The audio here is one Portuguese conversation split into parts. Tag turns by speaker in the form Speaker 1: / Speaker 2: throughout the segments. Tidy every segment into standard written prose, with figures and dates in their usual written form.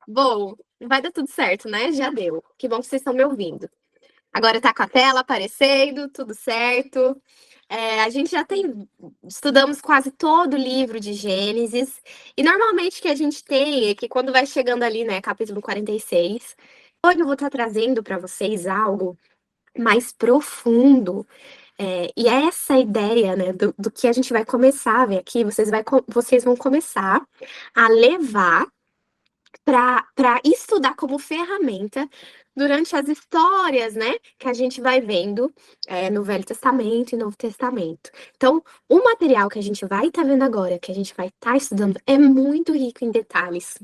Speaker 1: Bom, vai dar tudo certo, né? Já deu. Que bom que vocês estão me ouvindo. Agora tá com a tela aparecendo, tudo certo. A gente já estudamos quase todo o livro de Gênesis, e normalmente o que a gente tem é que quando vai chegando ali, né, capítulo 46, hoje eu vou estar trazendo para vocês algo mais profundo. E é essa ideia, né, do que a gente vai começar a ver aqui, vocês vão começar a levar para estudar como ferramenta durante as histórias, né, que a gente vai vendo, no Velho Testamento e Novo Testamento. Então, o material que a gente vai estar vendo agora, que a gente vai estar estudando, é muito rico em detalhes.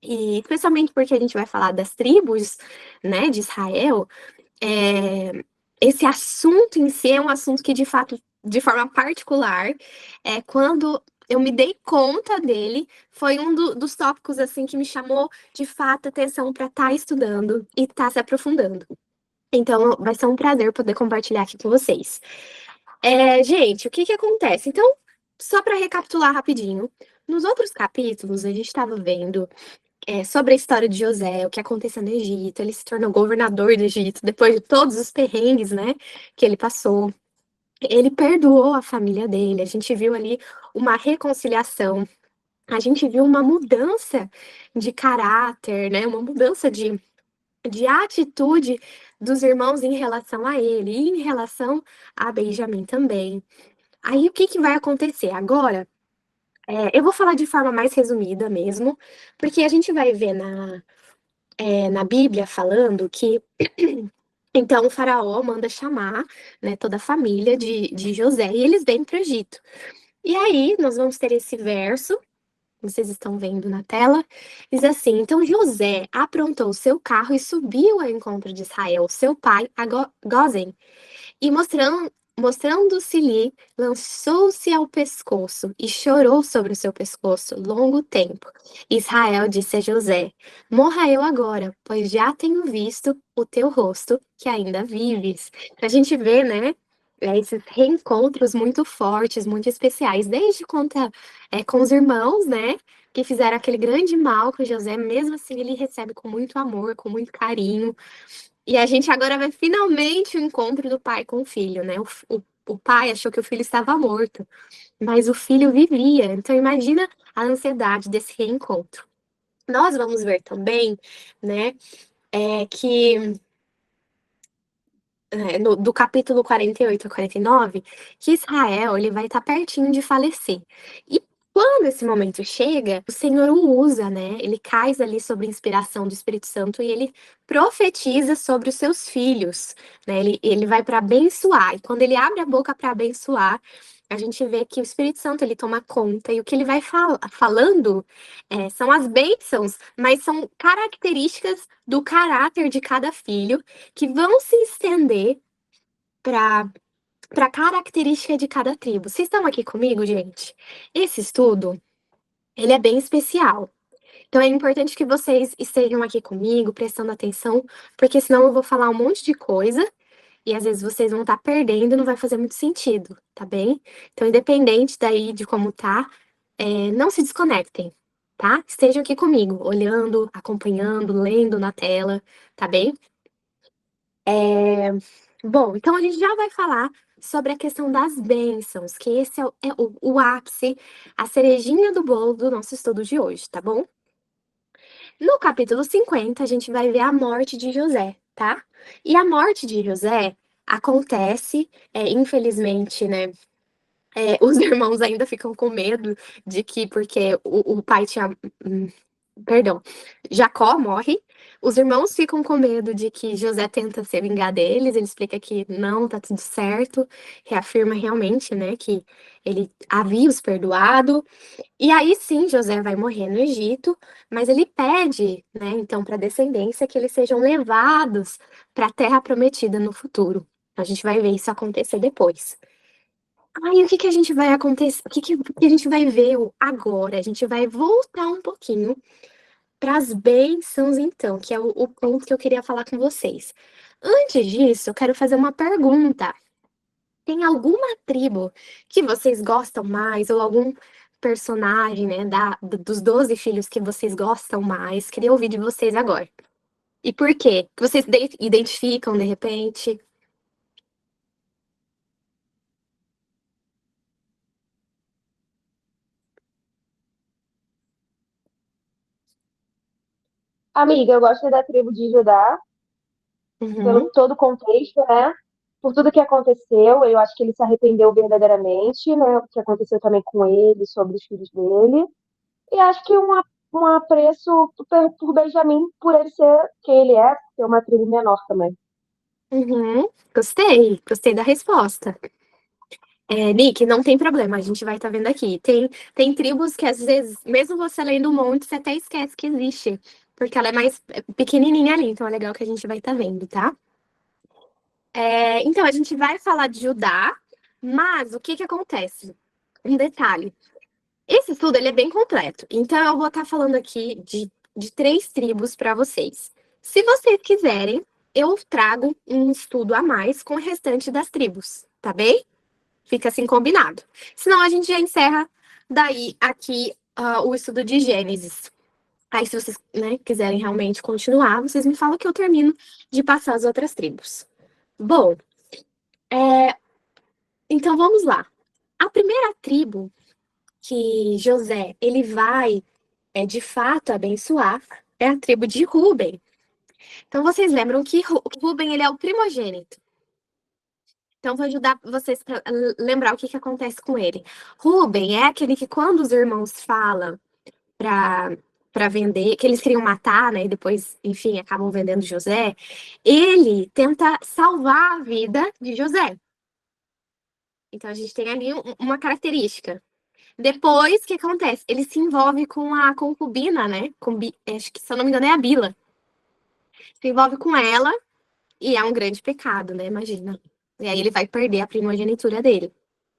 Speaker 1: E especialmente porque a gente vai falar das tribos, né, de Israel, esse assunto em si é um assunto que, de fato, de forma particular, quando eu me dei conta dele, foi dos tópicos assim que me chamou de fato a atenção para estar estudando e estar se aprofundando. Então, vai ser um prazer poder compartilhar aqui com vocês. Gente, o que que acontece? Então, só para recapitular rapidinho, nos outros capítulos a gente estava vendo sobre a história de José, o que aconteceu no Egito. Ele se tornou governador do Egito depois de todos os perrengues, né, que ele passou. Ele perdoou a família dele. A gente viu ali uma reconciliação. A gente viu uma mudança de caráter, né, uma mudança de atitude dos irmãos em relação a ele e em relação a Benjamim também. Aí o que que vai acontecer agora? Eu vou falar de forma mais resumida mesmo, porque a gente vai ver na Bíblia falando que então o faraó manda chamar, né, toda a família de José e eles vêm para o Egito. E aí nós vamos ter esse verso, vocês estão vendo na tela, diz assim: então José aprontou seu carro e subiu ao encontro de Israel, seu pai, a Gósen, e mostrando-se-lhe, lançou-se ao pescoço e chorou sobre o seu pescoço longo tempo. Israel disse a José: morra eu agora, pois já tenho visto o teu rosto, que ainda vives. A gente vê, né? Esses reencontros muito fortes, muito especiais, desde conta com os irmãos, né? Que fizeram aquele grande mal com José, mesmo assim ele recebe com muito amor, com muito carinho. E a gente agora vai finalmente o encontro do pai com o filho, né? O pai achou que o filho estava morto, mas o filho vivia. Então imagina a ansiedade desse reencontro. Nós vamos ver também, né, que do capítulo 48 a 49, que Israel ele vai estar pertinho de falecer. E quando esse momento chega, o Senhor o usa, né? Ele cai ali sobre a inspiração do Espírito Santo e ele profetiza sobre os seus filhos, né? Ele vai para abençoar. E quando ele abre a boca para abençoar, a gente vê que o Espírito Santo ele toma conta e o que ele vai falando são as bênçãos, mas são características do caráter de cada filho que vão se estender para a característica de cada tribo. Vocês estão aqui comigo, gente? Esse estudo, ele é bem especial. Então é importante que vocês estejam aqui comigo, prestando atenção, porque senão eu vou falar um monte de coisa e às vezes vocês vão estar perdendo, não vai fazer muito sentido, tá bem? Então, independente daí de como tá, não se desconectem, tá? Estejam aqui comigo, olhando, acompanhando, lendo na tela, tá bem? Bom, então a gente já vai falar sobre a questão das bênçãos, que esse é o ápice, a cerejinha do bolo do nosso estudo de hoje, tá bom? No capítulo 50, a gente vai ver a morte de José, tá? E a morte de José acontece, infelizmente, né? Os irmãos ainda ficam com medo de que, porque o pai tinha. hum, Perdão, Jacó morre, os irmãos ficam com medo de que José tenta se vingar deles, ele explica que não, tá tudo certo, reafirma realmente, né, que ele havia os perdoado, e aí sim José vai morrer no Egito, mas ele pede, né, então para a descendência que eles sejam levados para a terra prometida no futuro. A gente vai ver isso acontecer depois. Aí o que que a gente vai acontecer? O que a gente vai ver agora? A gente vai voltar um pouquinho para as bênçãos, então, que é o ponto que eu queria falar com vocês. Antes disso, eu quero fazer uma pergunta. Tem alguma tribo que vocês gostam mais, ou algum personagem, né, dos 12 filhos que vocês gostam mais. Queria ouvir de vocês agora. E por quê? Que vocês identificam de repente?
Speaker 2: Amiga, eu gosto da tribo de Judá, pelo
Speaker 1: Uhum,
Speaker 2: todo o contexto, né? Por tudo que aconteceu, eu acho que ele se arrependeu verdadeiramente, né? O que aconteceu também com ele, sobre os filhos dele. E acho que um apreço por Benjamin, por ele ser quem ele é, ser uma tribo menor também.
Speaker 1: uhum. Gostei da resposta. Nick, não tem problema, a gente vai estar vendo aqui. Tem tribos que às vezes, mesmo você lendo um monte, você até esquece que existe, porque ela é mais pequenininha ali, então é legal que a gente vai estar vendo, tá? Então, a gente vai falar de Judá, mas o que que acontece? Um detalhe. Esse estudo ele é bem completo, então eu vou estar falando aqui de três tribos para vocês. Se vocês quiserem, eu trago um estudo a mais com o restante das tribos, tá bem? Fica assim combinado. Senão a gente já encerra daí aqui o estudo de Gênesis. Aí, se vocês, né, quiserem realmente continuar, vocês me falam que eu termino de passar as outras tribos. Bom, então vamos lá. A primeira tribo que José ele vai de fato abençoar é a tribo de Ruben. Então vocês lembram que Ruben ele é o primogênito. Então vou ajudar vocês para lembrar o que que acontece com ele. Ruben é aquele que quando os irmãos falam para vender, que eles queriam matar, né, e depois, enfim, acabam vendendo José, ele tenta salvar a vida de José. Então a gente tem ali uma característica. Depois, o que acontece? Ele se envolve com a concubina, né? Acho que, se eu não me engano, é a Bila. Se envolve com ela e é um grande pecado, né? Imagina. E aí ele vai perder a primogenitura dele.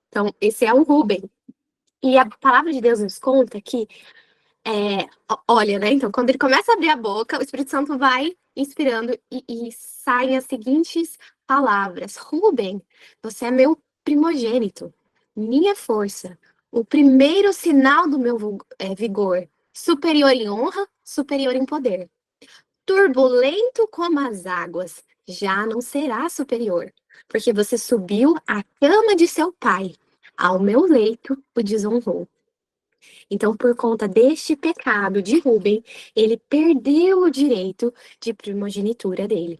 Speaker 1: Então, esse é o Ruben. E a palavra de Deus nos conta que, olha, né? Então, quando ele começa a abrir a boca, o Espírito Santo vai inspirando e saem as seguintes palavras: Ruben, você é meu primogênito, minha força, o primeiro sinal do meu vigor, superior em honra, superior em poder. Turbulento como as águas, já não será superior, porque você subiu à cama de seu pai, ao meu leito o desonrou. Então, por conta deste pecado de Ruben, ele perdeu o direito de primogenitura dele.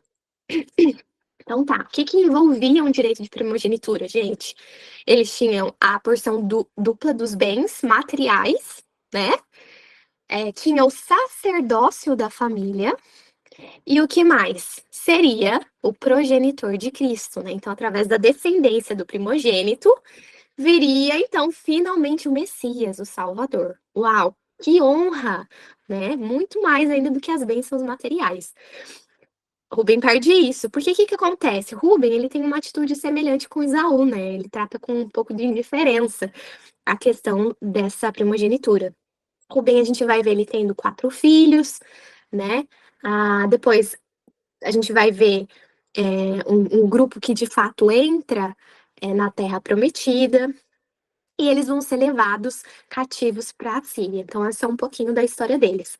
Speaker 1: Então tá, o que que envolvia um direito de primogenitura, gente? Eles tinham a porção dupla dos bens materiais, né? Tinha o sacerdócio da família, e o que mais? Seria o progenitor de Cristo, né? Então, através da descendência do primogênito, viria então finalmente o Messias, o Salvador. Uau, que honra, né? Muito mais ainda do que as bênçãos materiais. Rubem perde isso. Porque o que que acontece? Rubem, ele tem uma atitude semelhante com Esaú, né? Ele trata com um pouco de indiferença a questão dessa primogenitura. Rubem, a gente vai ver ele tendo 4 filhos, né? Depois a gente vai ver um grupo que de fato entra na Terra Prometida e eles vão ser levados cativos para a Síria. Então, essa é um pouquinho da história deles.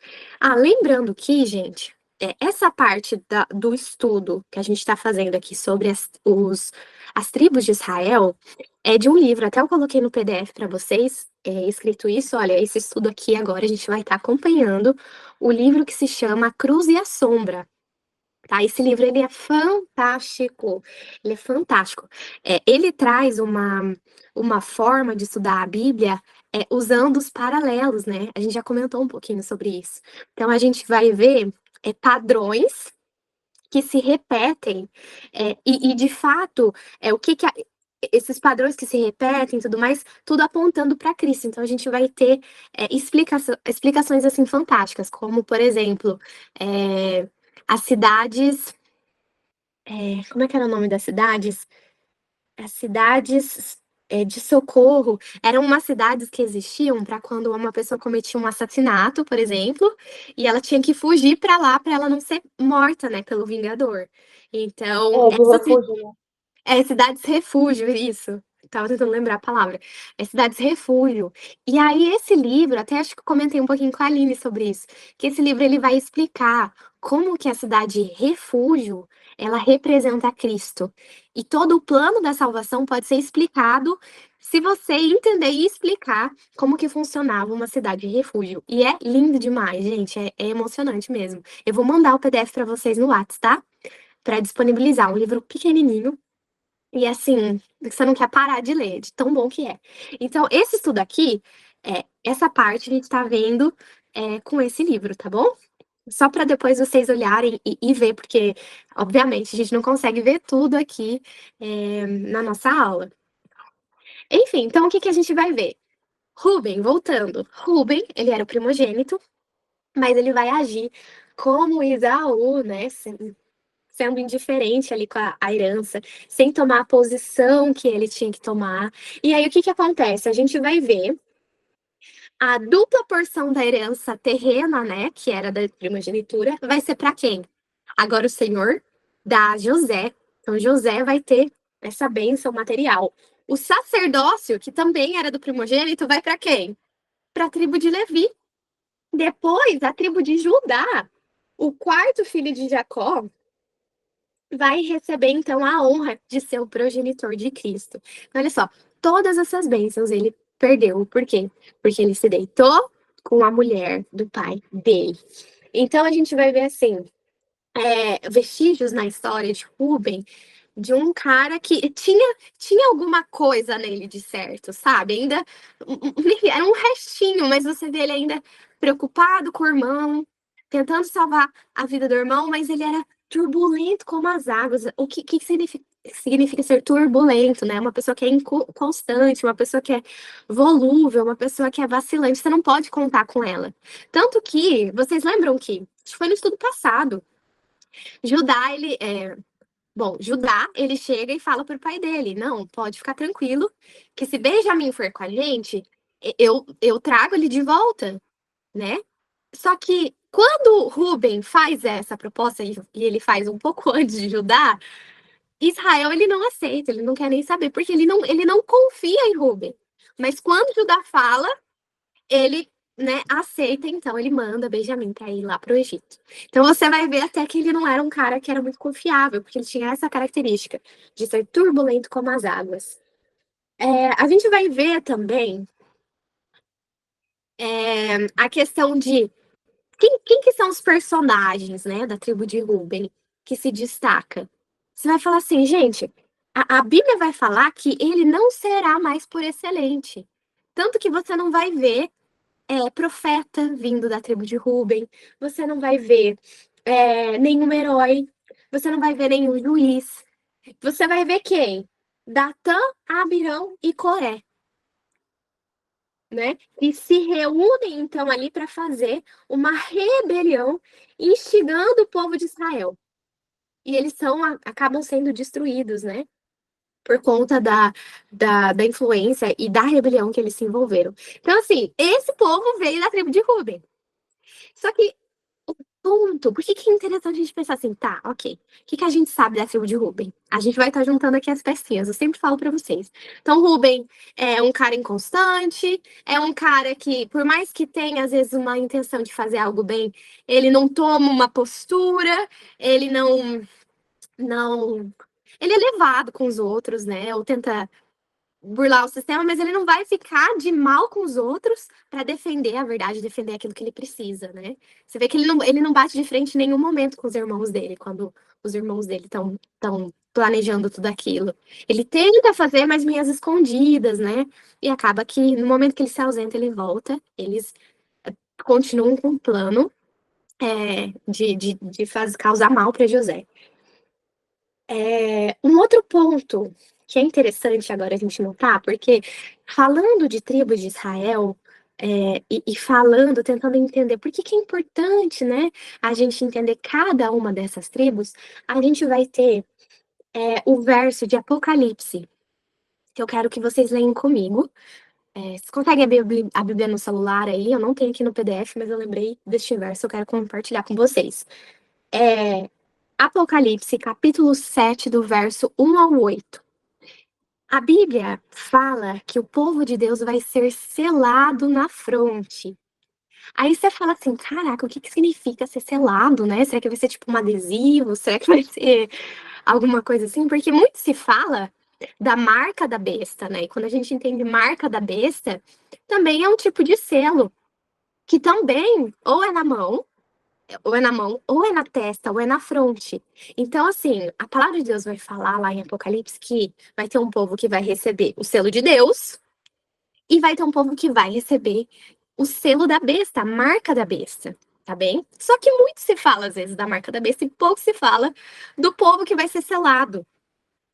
Speaker 1: Lembrando que, gente, essa parte do estudo que a gente está fazendo aqui sobre as tribos de Israel é de um livro, até eu coloquei no PDF para vocês, escrito isso, olha, esse estudo aqui agora a gente vai estar acompanhando o livro que se chama A Cruz e a Sombra. Tá? Esse livro ele é fantástico, ele é fantástico. Ele traz uma forma de estudar a Bíblia usando os paralelos, né? A gente já comentou um pouquinho sobre isso. Então a gente vai ver padrões que se repetem e de fato o que esses padrões que se repetem e tudo mais, tudo apontando para Cristo. Então a gente vai ter explicações assim fantásticas, como por exemplo as cidades como é que era o nome das cidades? As cidades de socorro eram umas cidades que existiam para quando uma pessoa cometia um assassinato, por exemplo, e ela tinha que fugir para lá para ela não ser morta, né, pelo vingador. Então,
Speaker 2: É, de refúgio, né?
Speaker 1: cidades refúgio, isso. Tava tentando lembrar a palavra. É Cidades Refúgio. E aí, esse livro, até acho que eu comentei um pouquinho com a Aline sobre isso, que esse livro ele vai explicar como que a cidade refúgio ela representa Cristo. E todo o plano da salvação pode ser explicado se você entender e explicar como que funcionava uma cidade refúgio. E é lindo demais, gente. É emocionante mesmo. Eu vou mandar o PDF para vocês no WhatsApp, tá? Para disponibilizar um livro pequenininho e assim, você não quer parar de ler, de tão bom que é. Então, esse estudo aqui, essa parte a gente tá vendo com esse livro, tá bom? Só para depois vocês olharem e ver, porque, obviamente, a gente não consegue ver tudo aqui na nossa aula. Enfim, então o que que a gente vai ver? Rubem, voltando. Rubem, ele era o primogênito, mas ele vai agir como Isaú, né? Sendo indiferente ali com a herança, sem tomar a posição que ele tinha que tomar. E aí o que que acontece? A gente vai ver a dupla porção da herança terrena, né, que era da primogenitura, vai ser para quem? Agora o Senhor dá a José. Então José vai ter essa bênção material. O sacerdócio, que também era do primogênito, vai para quem? Para a tribo de Levi. Depois, a tribo de Judá, o quarto filho de Jacó, vai receber então a honra de ser o progenitor de Cristo. Então, olha só, todas essas bênçãos ele perdeu. Por quê? Porque ele se deitou com a mulher do pai dele. Então a gente vai ver assim, vestígios na história de Rubem de um cara que tinha alguma coisa nele de certo, sabe? Ainda era um restinho, mas você vê ele ainda preocupado com o irmão, tentando salvar a vida do irmão, mas ele era turbulento como as águas. O que significa ser turbulento, né? Uma pessoa que é inconstante, uma pessoa que é volúvel, uma pessoa que é vacilante, você não pode contar com ela. Tanto que, vocês lembram que, acho que foi no estudo passado, Judá, Judá, ele chega e fala pro pai dele, não, pode ficar tranquilo, que se Benjamim for com a gente, eu trago ele de volta, né? Só que quando Rubem faz essa proposta, e ele faz um pouco antes de Judá, Israel ele não aceita, ele não quer nem saber, porque ele não confia em Rubem. Mas quando Judá fala, ele, né, aceita, então ele manda Benjamim para ir lá para o Egito. Então você vai ver até que ele não era um cara que era muito confiável, porque ele tinha essa característica de ser turbulento como as águas. A gente vai ver também a questão de quem que são os personagens, né, da tribo de Ruben que se destaca. Você vai falar assim, gente, a Bíblia vai falar que ele não será mais por excelente. Tanto que você não vai ver profeta vindo da tribo de Ruben, você não vai ver nenhum herói, você não vai ver nenhum juiz. Você vai ver quem? Datã, Abirão e Coré, né? E se reúnem então ali para fazer uma rebelião, instigando o povo de Israel. E eles acabam sendo destruídos, né? Por conta da influência e da rebelião que eles se envolveram. Então, assim, esse povo veio da tribo de Ruben. Só que o ponto, por que que é interessante a gente pensar assim, tá, ok, o que que a gente sabe da tribo de Ruben? A gente vai estar juntando aqui as pecinhas, eu sempre falo pra vocês. Então, Ruben é um cara inconstante, é um cara que, por mais que tenha, às vezes, uma intenção de fazer algo bem, ele não toma uma postura, ele não... Ele é levado com os outros, né? Ou tenta burlar o sistema, mas ele não vai ficar de mal com os outros para defender a verdade, defender aquilo que ele precisa, né? Você vê que ele não bate de frente em nenhum momento com os irmãos dele, quando os irmãos dele estão planejando tudo aquilo. Ele tenta fazer mais minhas escondidas, né? E acaba que no momento que ele se ausenta, ele volta, eles continuam com o plano de causar mal para José. Um outro ponto que é interessante agora a gente notar, porque falando de tribos de Israel, e falando, tentando entender por que é importante, né, a gente entender cada uma dessas tribos, a gente vai ter o verso de Apocalipse, que eu quero que vocês leiam comigo. Vocês conseguem a Bíblia no celular aí? Eu não tenho aqui no PDF, mas eu lembrei deste verso, eu quero compartilhar com vocês. Apocalipse, capítulo 7, do verso 1 ao 8. A Bíblia fala que o povo de Deus vai ser selado na fronte. Aí você fala assim, caraca, o que que significa ser selado, né? Será que vai ser tipo um adesivo? Será que vai ser alguma coisa assim? Porque muito se fala da marca da besta, né? E quando a gente entende marca da besta, também é um tipo de selo, que também ou é na mão, ou é na mão, ou é na testa, ou é na fronte. Então, assim, a palavra de Deus vai falar lá em Apocalipse que vai ter um povo que vai receber o selo de Deus e vai ter um povo que vai receber o selo da besta, a marca da besta, tá bem? Só que muito se fala, às vezes, da marca da besta e pouco se fala do povo que vai ser selado,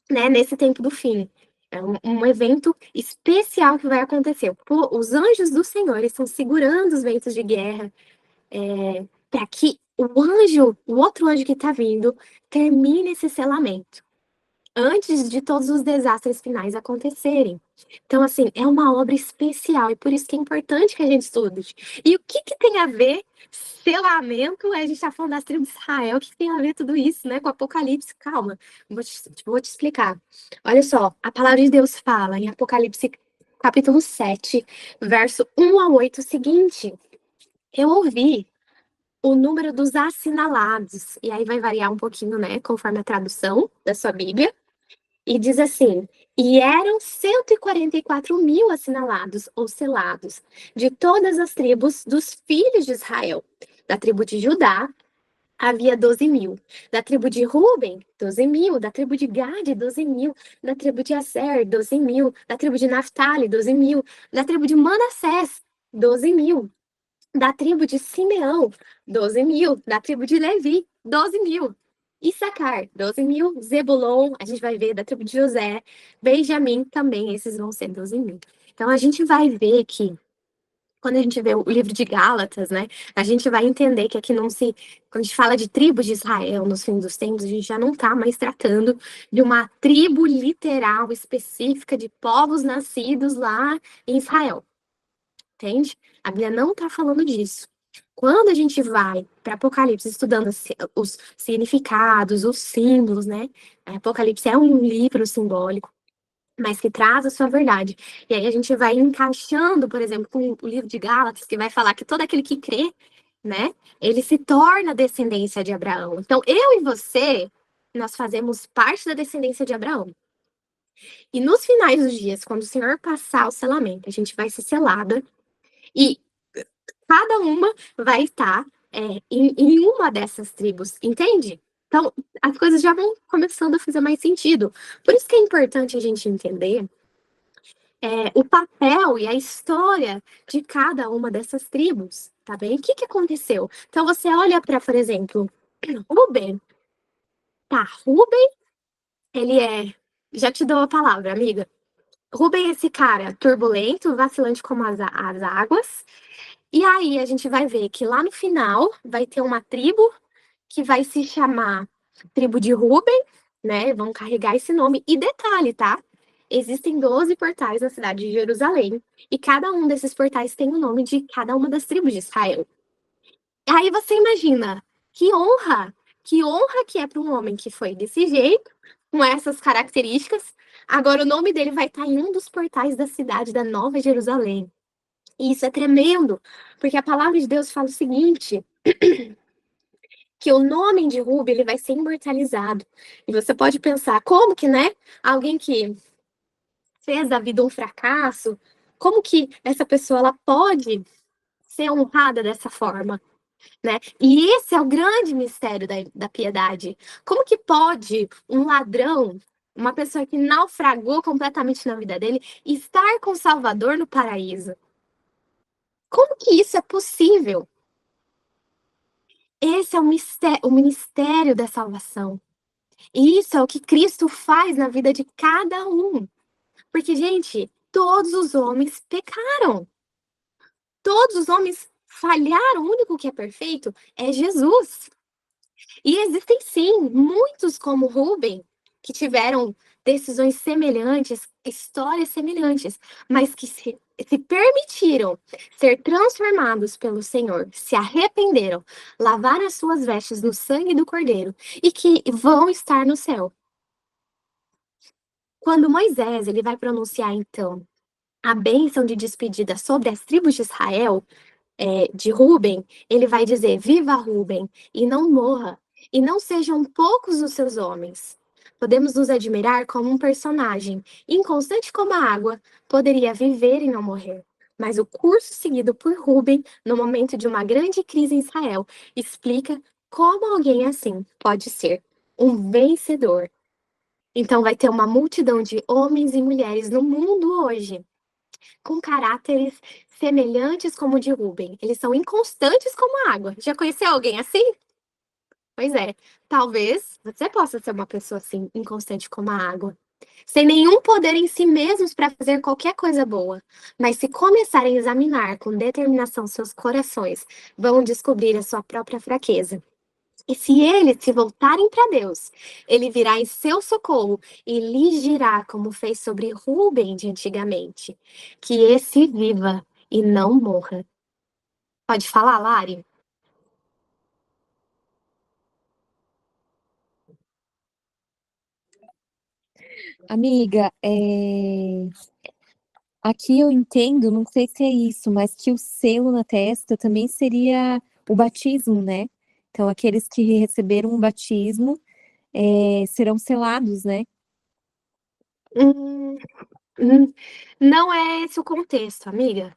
Speaker 1: né, nesse tempo do fim. É um evento especial que vai acontecer. Os anjos do Senhor estão segurando os ventos de guerra, para que o outro anjo que está vindo, termine esse selamento antes de todos os desastres finais acontecerem. Então, assim, é uma obra especial e por isso que é importante que a gente estude. E o que que tem a ver selamento? A gente está falando das tribos de Israel, o que que tem a ver tudo isso, né, com Apocalipse? Calma, vou te explicar. Olha só, a palavra de Deus fala em Apocalipse capítulo 7, verso 1 a 8, o seguinte: eu ouvi o número dos assinalados, e aí vai variar um pouquinho, né, conforme a tradução da sua Bíblia, e diz assim: e eram 144 mil assinalados ou selados de todas as tribos dos filhos de Israel. Da tribo de Judá havia 12 mil, da tribo de Ruben, 12 mil, da tribo de Gade, 12 mil, da tribo de Aser, 12 mil, da tribo de Naphtali, 12 mil, da tribo de Manassés, 12 mil, da tribo de Simeão, 12 mil, da tribo de Levi, 12 mil, Issacar, 12 mil, Zebulon, a gente vai ver da tribo de José, Benjamim também, esses vão ser 12 mil. Então a gente vai ver que, quando a gente vê o livro de Gálatas, né, a gente vai entender que aqui não se, quando a gente fala de tribos de Israel nos fins dos tempos, a gente já não está mais tratando de uma tribo literal específica de povos nascidos lá em Israel. Entende? A Bíblia não está falando disso. Quando a gente vai para Apocalipse estudando os significados, os símbolos, né? Apocalipse é um livro simbólico, mas que traz a sua verdade. E aí a gente vai encaixando, por exemplo, com o livro de Gálatas, que vai falar que todo aquele que crê, né? Ele se torna descendência de Abraão. Então, eu e você, nós fazemos parte da descendência de Abraão. E nos finais dos dias, quando o Senhor passar o selamento, a gente vai ser selada e cada uma vai estar em uma dessas tribos, entende? Então, as coisas já vão começando a fazer mais sentido. Por isso que é importante a gente entender o papel e a história de cada uma dessas tribos, tá bem? O que que aconteceu? Então, você olha para, por exemplo, Ruben. Tá, Ruben, ele é... Já te dou a palavra, amiga. Ruben é esse cara turbulento, vacilante como as águas. E aí a gente vai ver que lá no final vai ter uma tribo que vai se chamar tribo de Ruben, né? Vão carregar esse nome. E detalhe, tá? Existem 12 portais na cidade de Jerusalém. E cada um desses portais tem o nome de cada uma das tribos de Israel. Aí você imagina, que honra que é para um homem que foi desse jeito, com essas características. Agora o nome dele vai estar em um dos portais da cidade da Nova Jerusalém. E isso é tremendo, porque a palavra de Deus fala o seguinte, que o nome de Rubi, ele vai ser imortalizado. E você pode pensar, como que, né? Alguém que fez da vida um fracasso, como que essa pessoa ela pode ser honrada dessa forma, né? E esse é o grande mistério da piedade. Como que pode um ladrão, uma pessoa que naufragou completamente na vida dele, estar com o Salvador no paraíso? Como que isso é possível? Esse é o ministério da salvação. E isso é o que Cristo faz na vida de cada um. Porque, gente, todos os homens pecaram. Todos os homens falharam. O único que é perfeito é Jesus. E existem, sim, muitos como Rubem, que tiveram decisões semelhantes, histórias semelhantes, mas que se permitiram ser transformados pelo Senhor, se arrependeram, lavaram as suas vestes no sangue do Cordeiro e que vão estar no céu. Quando Moisés ele vai pronunciar, então, a bênção de despedida sobre as tribos de Israel, de Ruben, ele vai dizer: Viva Ruben, e não morra, e não sejam poucos os seus homens. Podemos nos admirar como um personagem, inconstante como a água, poderia viver e não morrer. Mas o curso seguido por Ruben, no momento de uma grande crise em Israel, explica como alguém assim pode ser um vencedor. Então, vai ter uma multidão de homens e mulheres no mundo hoje com caráteres semelhantes como o de Ruben. Eles são inconstantes como a água. Já conheceu alguém assim? Pois é, talvez você possa ser uma pessoa assim, inconstante como a água. Sem nenhum poder em si mesmos para fazer qualquer coisa boa. Mas se começarem a examinar com determinação seus corações, vão descobrir a sua própria fraqueza. E se eles se voltarem para Deus, ele virá em seu socorro e lhes dirá, como fez sobre Rubem de antigamente, que esse viva e não morra. Pode falar, Lari?
Speaker 3: Amiga, aqui eu entendo, não sei se é isso, mas que o selo na testa também seria o batismo, né? Então, aqueles que receberam o batismo serão selados, né?
Speaker 1: Hum, hum, não é esse o contexto, amiga.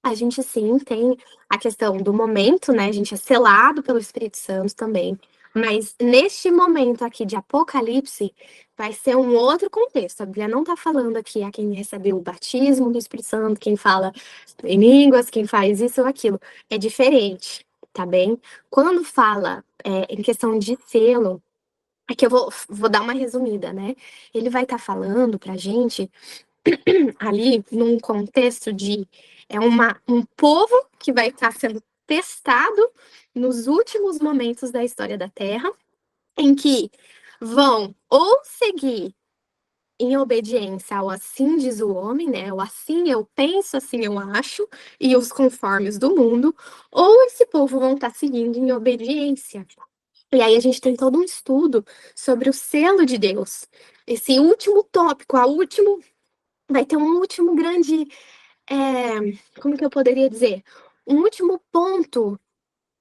Speaker 1: A gente sim tem a questão do momento, né? A gente é selado pelo Espírito Santo também. Mas neste momento aqui de Apocalipse, vai ser um outro contexto. A Bíblia não está falando aqui a quem recebeu o batismo do Espírito Santo, quem fala em línguas, quem faz isso ou aquilo. É diferente, tá bem? Quando fala em questão de selo, aqui eu vou dar uma resumida, né? Ele vai estar falando pra gente ali num contexto de um povo que vai estar sendo testado nos últimos momentos da história da Terra, em que vão ou seguir em obediência ao assim diz o homem, né? O assim eu penso, assim eu acho, e os conformes do mundo, ou esse povo vão estar seguindo em obediência. E aí a gente tem todo um estudo sobre o selo de Deus. Esse último tópico, vai ter um último grande, como que eu poderia dizer? Um último ponto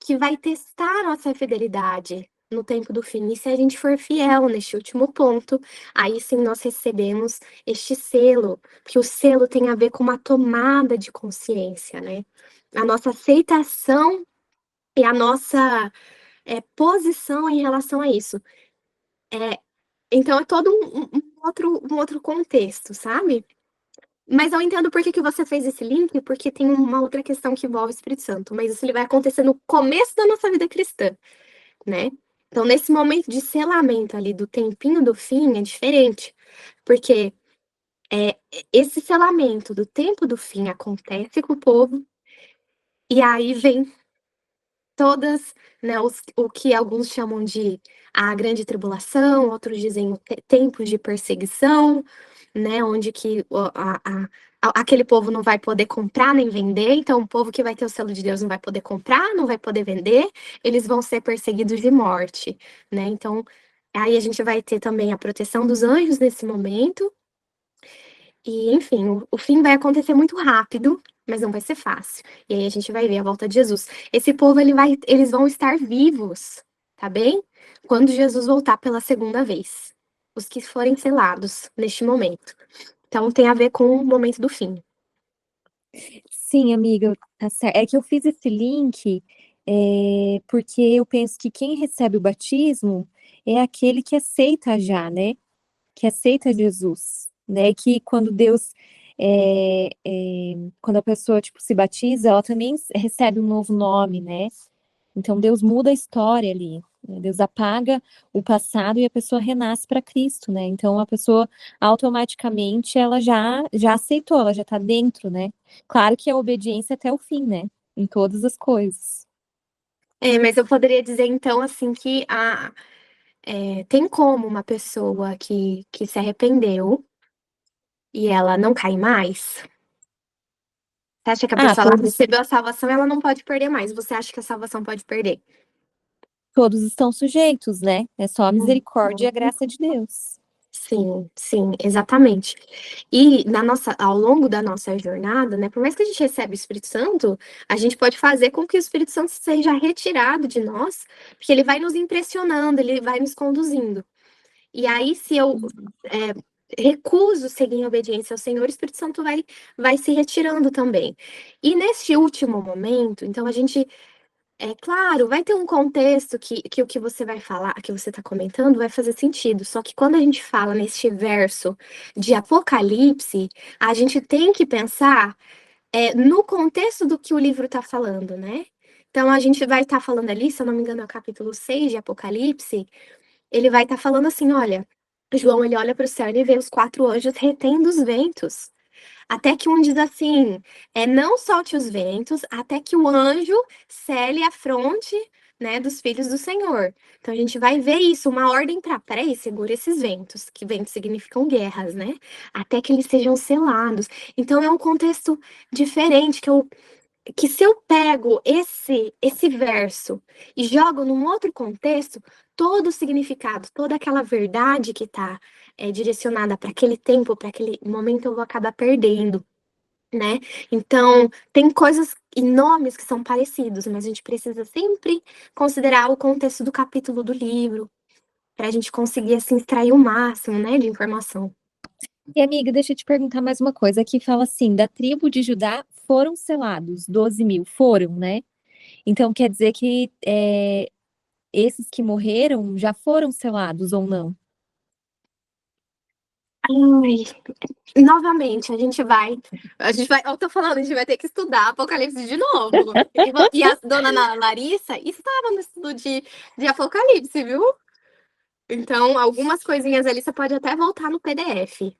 Speaker 1: que vai testar nossa fidelidade no tempo do fim. E se a gente for fiel neste último ponto, aí sim nós recebemos este selo, que o selo tem a ver com uma tomada de consciência, né? A nossa aceitação e a nossa posição em relação a isso. Então é todo um outro contexto, sabe? Mas eu entendo por que você fez esse link, porque tem uma outra questão que envolve o Espírito Santo, mas isso ele vai acontecer no começo da nossa vida cristã, né? Então, nesse momento de selamento ali do tempinho do fim é diferente, porque é, esse selamento do tempo do fim acontece com o povo, e aí vem todas, né, o que alguns chamam de a grande tribulação, outros dizem tempos de perseguição, né, onde que aquele povo não vai poder comprar nem vender, então o povo que vai ter o selo de Deus não vai poder comprar, não vai poder vender, eles vão ser perseguidos de morte, né? Então, aí a gente vai ter também a proteção dos anjos nesse momento, e enfim, o fim vai acontecer muito rápido, mas não vai ser fácil. E aí a gente vai ver a volta de Jesus. Esse povo eles vão estar vivos, tá bem? Quando Jesus voltar pela segunda vez. Os que forem selados neste momento. Então tem a ver com o momento do fim.
Speaker 3: Sim, amiga, tá certo. É que eu fiz esse link porque eu penso que quem recebe o batismo é aquele que aceita já, né? Que aceita Jesus, né? Que quando Deus, quando a pessoa tipo se batiza, ela também recebe um novo nome, né? Então Deus muda a história ali, né? Deus apaga o passado e a pessoa renasce para Cristo, né? Então a pessoa automaticamente ela já aceitou, ela já está dentro, né? Claro que a obediência até o fim, né? Em todas as coisas.
Speaker 1: Mas eu poderia dizer então assim que tem como uma pessoa que se arrependeu e ela não cai mais? Você acha que a
Speaker 3: Ah,
Speaker 1: pessoa ela recebeu a salvação e ela não pode perder mais? Você acha que a salvação pode perder?
Speaker 3: todos estão sujeitos, né? É só a misericórdia e a graça de Deus.
Speaker 1: Sim, sim, exatamente. E ao longo da nossa jornada, né, por mais que a gente receba o Espírito Santo, a gente pode fazer com que o Espírito Santo seja retirado de nós, porque ele vai nos impressionando, ele vai nos conduzindo. E aí, se eu recuso seguir em obediência ao Senhor, o Espírito Santo vai se retirando também. E neste último momento, então a gente é claro, vai ter um contexto que o que você vai falar, que você está comentando, vai fazer sentido. Só que quando a gente fala neste verso de Apocalipse, a gente tem que pensar no contexto do que o livro está falando, né? Então a gente vai estar falando ali, se eu não me engano, é o capítulo 6 de Apocalipse, ele vai estar falando assim: olha, João ele olha para o céu e ele vê os quatro anjos retendo os ventos. Até que um diz assim: não solte os ventos, até que o anjo cele a fronte, né, dos filhos do Senhor. Então a gente vai ver isso, uma ordem para, peraí, segura esses ventos, que ventos significam guerras, né? Até que eles sejam selados. Então é um contexto diferente que se eu pego esse verso e jogo num outro contexto, todo o significado, toda aquela verdade que está direcionada para aquele tempo, para aquele momento, eu vou acabar perdendo, né? Então, tem coisas e nomes que são parecidos, mas a gente precisa sempre considerar o contexto do capítulo do livro, para a gente conseguir, assim, extrair o máximo, né, de informação.
Speaker 3: E amiga, deixa eu te perguntar mais uma coisa. Aqui fala assim, da tribo de Judá foram selados, 12.000 foram, né? Então quer dizer que esses que morreram já foram selados ou não?
Speaker 1: Ai, novamente, eu tô falando, a gente vai ter que estudar Apocalipse de novo. E a dona Ana Larissa estava no estudo de Apocalipse, viu? Então, algumas coisinhas ali você pode até voltar no PDF.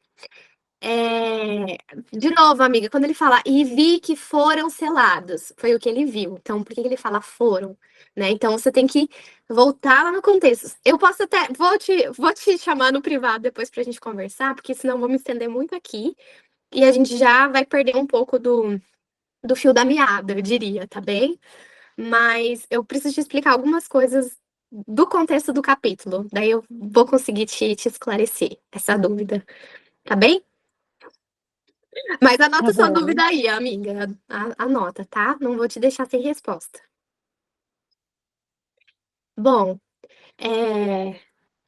Speaker 1: De novo, amiga, quando ele fala e vi que foram selados, foi o que ele viu. Então, por que ele fala foram? Né? Então, você tem que voltar lá no contexto. Eu posso até, vou te chamar no privado depois pra gente conversar, porque senão eu vou me estender muito aqui e a gente já vai perder um pouco do fio da meada, eu diria, tá bem? Mas eu preciso te explicar algumas coisas do contexto do capítulo. Daí eu vou conseguir te esclarecer essa dúvida, tá bem? Mas
Speaker 3: Tá
Speaker 1: anota sua
Speaker 3: bom.
Speaker 1: dúvida aí, amiga. Anota, tá? Não vou te deixar sem resposta. Bom,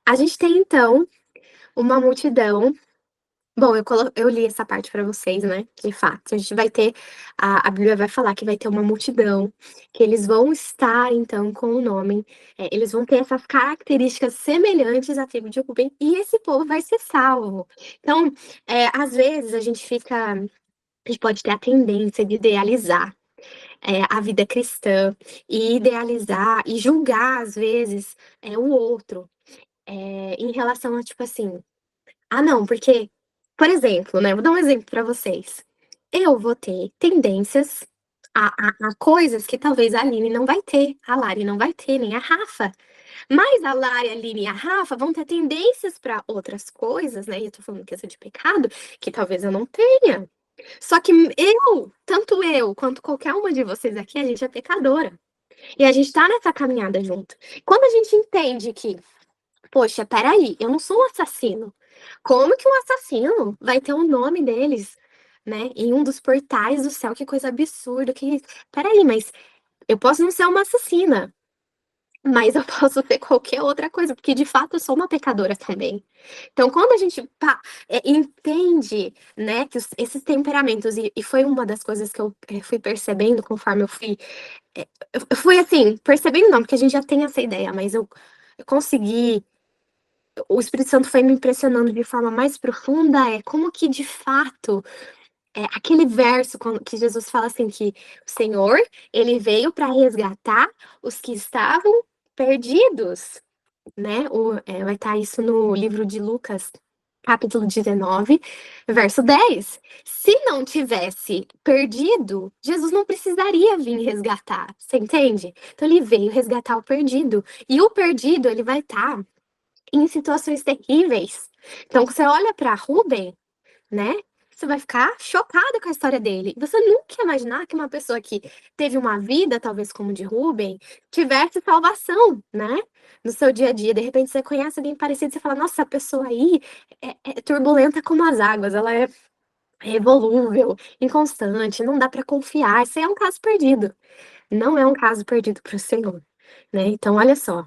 Speaker 1: a gente tem então uma multidão. Bom, eu li essa parte para vocês, né? De fato, a gente vai ter. A Bíblia vai falar que vai ter uma multidão, que eles vão estar, então, com o nome. Eles vão ter essas características semelhantes à tribo de Rubem, e esse povo vai ser salvo. Então, às vezes, a gente fica. A gente pode ter a tendência de idealizar a vida cristã e idealizar e julgar, às vezes, o outro em relação a, tipo assim, ah, não, porque, por exemplo, né, vou dar um exemplo para vocês. Eu vou ter tendências a coisas que talvez a Aline não vai ter, a Lari não vai ter, nem a Rafa. Mas a Lari, a Aline e a Rafa vão ter tendências para outras coisas, né? E eu tô falando questão de pecado, que talvez eu não tenha. Só que tanto eu quanto qualquer uma de vocês aqui, a gente é pecadora. E a gente tá nessa caminhada junto. Quando a gente entende que, poxa, peraí, eu não sou um assassino. Como que um assassino vai ter o nome deles, né, em um dos portais do céu? Que coisa absurda. Peraí, mas eu posso não ser uma assassina, mas eu posso ser qualquer outra coisa, porque de fato eu sou uma pecadora também. Então, quando a gente entende, né, que esses temperamentos, e foi uma das coisas que eu fui percebendo conforme eu fui assim, percebendo não, porque a gente já tem essa ideia, mas eu consegui, o Espírito Santo foi me impressionando de forma mais profunda, como que de fato, aquele verso que Jesus fala assim, que o Senhor, ele veio para resgatar os que estavam perdidos, né? Vai estar isso no livro de Lucas, capítulo 19, verso 10. Se não tivesse perdido, Jesus não precisaria vir resgatar, você entende? Então ele veio resgatar o perdido. E o perdido, ele vai estar em situações terríveis. Então, você olha para Rubem, né? você vai ficar chocada com a história dele. Você nunca ia imaginar que uma pessoa que teve uma vida, talvez como de Rubem, tivesse salvação, né? No seu dia a dia. De repente você conhece alguém parecido e você fala, nossa, essa pessoa aí é turbulenta como as águas, ela é volúvel, inconstante, não dá pra confiar. Isso aí é um caso perdido. Não é um caso perdido pro Senhor, né? Então, olha só.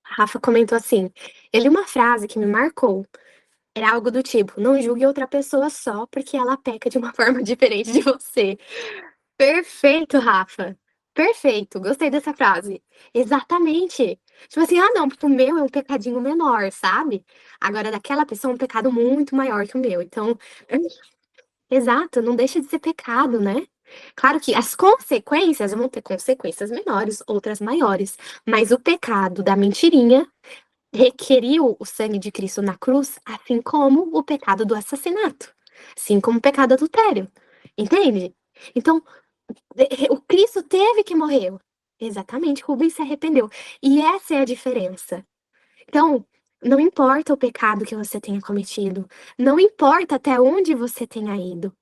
Speaker 1: A Rafa comentou assim, ele uma frase que me marcou. Era algo do tipo, não julgue outra pessoa só porque ela peca de uma forma diferente de você. Perfeito, Rafa. Perfeito. Gostei dessa frase. Exatamente. Tipo assim, ah, não, porque o meu é um pecadinho menor, sabe? Agora, daquela pessoa é um pecado muito maior que o meu. Então, exato, não deixa de ser pecado, né? Claro que as consequências vão ter consequências menores, outras maiores. Mas o pecado da mentirinha requeriu o sangue de Cristo na cruz, assim como o pecado do assassinato, assim como o pecado do adultério. Entende? Então, o Cristo teve que morrer. Exatamente, Rubens se arrependeu. E essa é a diferença. Então, não importa o pecado que você tenha cometido, não importa até onde você tenha ido.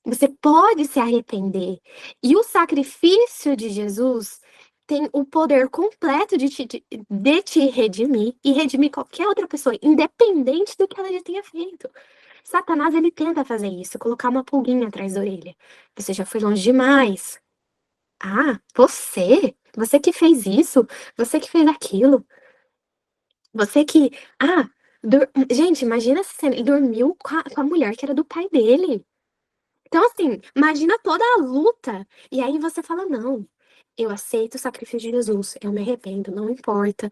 Speaker 1: Você pode se arrepender. E o sacrifício de Jesus tem o poder completo de te redimir e redimir qualquer outra pessoa, independente do que ela já tenha feito. Satanás, ele tenta fazer isso, colocar uma pulguinha atrás da orelha. Você já foi longe demais. Ah, você? Você que fez isso? Você que fez aquilo? Você que. Ah, gente, imagina se ele dormiu com a mulher que era do pai dele. Então, assim, imagina toda a luta. E aí você fala, não, eu aceito o sacrifício de Jesus, eu me arrependo, não importa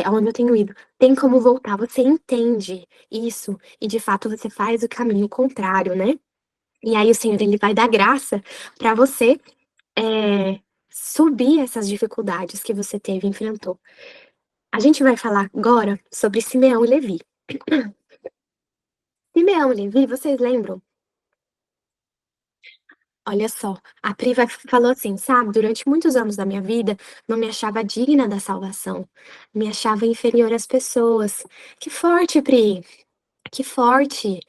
Speaker 1: aonde eu tenho ido. Tem como voltar, você entende isso. E de fato você faz o caminho contrário, né? E aí o Senhor, ele vai dar graça para você subir essas dificuldades que você teve, enfrentou. A gente vai falar agora sobre Simeão e Levi. Simeão e Levi, vocês lembram? Olha só, a Pri falou assim, sabe? Durante muitos anos da minha vida, não me achava digna da salvação, me achava inferior às pessoas. Que forte, Pri, que forte.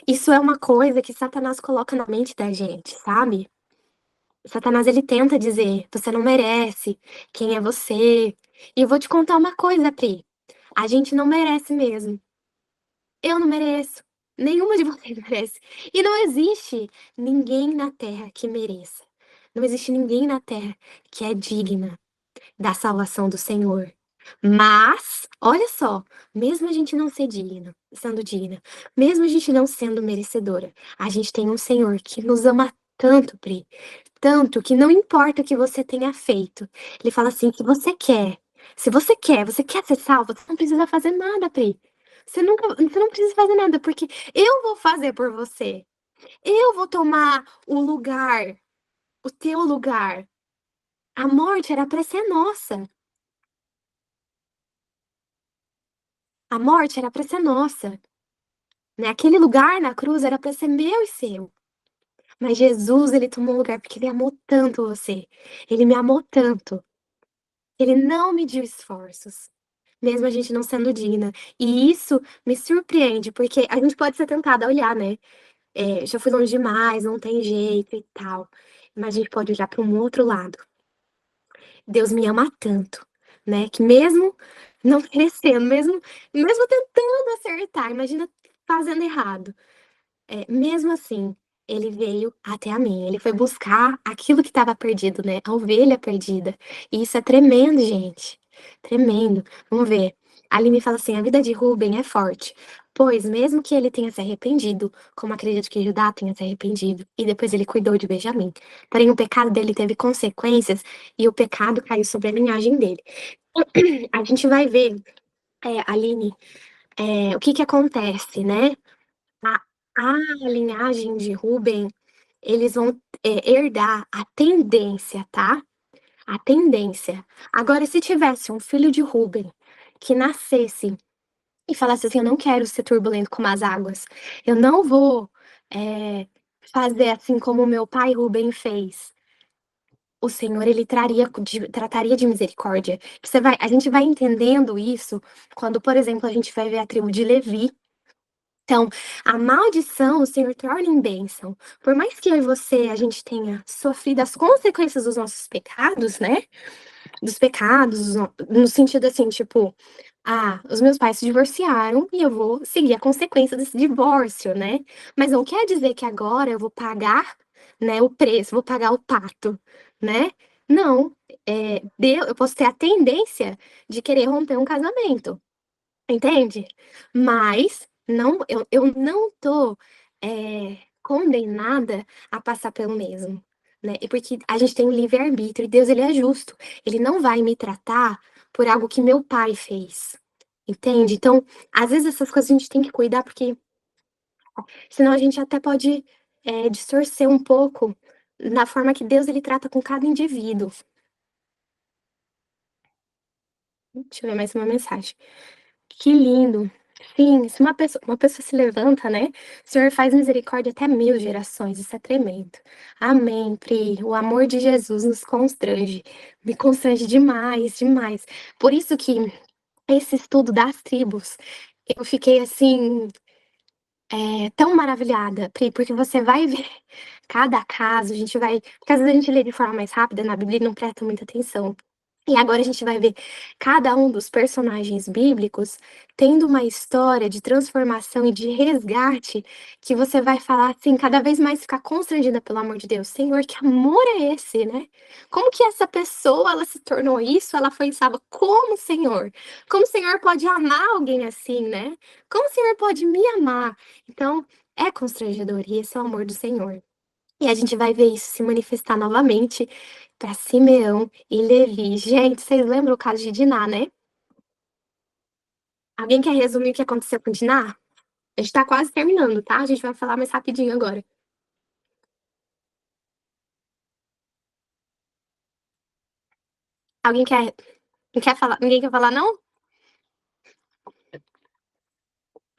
Speaker 1: Isso é uma coisa que Satanás coloca na mente da gente, sabe? Satanás, ele tenta dizer, você não merece, quem é você? E eu vou te contar uma coisa, Pri, a gente não merece mesmo. Eu não mereço. Nenhuma de vocês merece. E não existe ninguém na Terra que mereça. Não existe ninguém na Terra que é digna da salvação do Senhor. Mas, olha só, mesmo a gente não ser digna, sendo digna, mesmo a gente não sendo merecedora, a gente tem um Senhor que nos ama tanto, Pri, tanto que não importa o que você tenha feito. Ele fala assim, se você quer ser salvo, você não precisa fazer nada, Pri. Você não precisa fazer nada, porque eu vou fazer por você. Eu vou tomar o lugar, o teu lugar. A morte era para ser nossa. A morte era para ser nossa, né? Aquele lugar na cruz era para ser meu e seu. Mas Jesus, ele tomou lugar porque ele amou tanto você. Ele me amou tanto. Ele não mediu esforços, mesmo a gente não sendo digna. E isso me surpreende, porque a gente pode ser tentada a olhar, né? Já fui longe demais, não tem jeito e tal. Mas a gente pode olhar para um outro lado. Deus me ama tanto, né? Que mesmo não crescendo, mesmo tentando acertar, imagina fazendo errado. Mesmo assim, ele veio até a mim. Ele foi buscar aquilo que estava perdido, né? A ovelha perdida. E isso é tremendo, gente. Tremendo. Vamos ver. A Aline fala assim: a vida de Rubem é forte. Pois, mesmo que ele tenha se arrependido, como acredito que Judá tenha se arrependido, e depois ele cuidou de Benjamim. Porém, o pecado dele teve consequências e o pecado caiu sobre a linhagem dele. A gente vai ver, Aline, o que que acontece, né? A, a linhagem de Ruben, eles vão herdar a tendência, tá? A tendência. Agora, se tivesse um filho de Ruben que nascesse e falasse assim, eu não quero ser turbulento como as águas, eu não vou fazer assim como o meu pai Ruben fez. O Senhor, ele trataria de misericórdia. A gente vai entendendo isso quando, por exemplo, a gente vai ver a tribo de Levi. Então, a maldição o Senhor torna em bênção. Por mais que eu e você, a gente tenha sofrido as consequências dos nossos pecados, né? Dos pecados, no sentido assim, tipo, os meus pais se divorciaram e eu vou seguir a consequência desse divórcio, né? Mas não quer dizer que agora eu vou pagar, né, o preço, vou pagar o pato, né? Não, eu posso ter a tendência de querer romper um casamento, entende? Mas não, eu não tô condenada a passar pelo mesmo, né? E porque a gente tem um livre-arbítrio e Deus, ele é justo. Ele não vai me tratar por algo que meu pai fez, entende? Então, às vezes essas coisas a gente tem que cuidar, porque senão a gente até pode distorcer um pouco na forma que Deus, ele trata com cada indivíduo. Deixa eu ver mais uma mensagem. Que lindo. Sim, se uma pessoa se levanta, né? O Senhor faz misericórdia até 1000 gerações. Isso é tremendo. Amém, Pri. O amor de Jesus nos constrange. Me constrange demais, demais. Por isso que esse estudo das tribos, eu fiquei assim, tão maravilhada, Pri, porque você vai ver cada caso, a gente vai. Porque às vezes a gente lê de forma mais rápida na Bíblia e não presta muita atenção. E agora a gente vai ver cada um dos personagens bíblicos tendo uma história de transformação e de resgate que você vai falar assim, cada vez mais ficar constrangida pelo amor de Deus. Senhor, que amor é esse, né? Como que essa pessoa, ela se tornou isso? Ela foi salva como, Senhor? Como o Senhor pode amar alguém assim, né? Como o Senhor pode me amar? Então, é constrangedor e esse é o amor do Senhor. E a gente vai ver isso se manifestar novamente para Simeão e Levi. Gente, vocês lembram o caso de Diná, né? Alguém quer resumir o que aconteceu com Diná? A gente tá quase terminando, tá? A gente vai falar mais rapidinho agora. Alguém quer, não quer falar? Ninguém quer falar, não?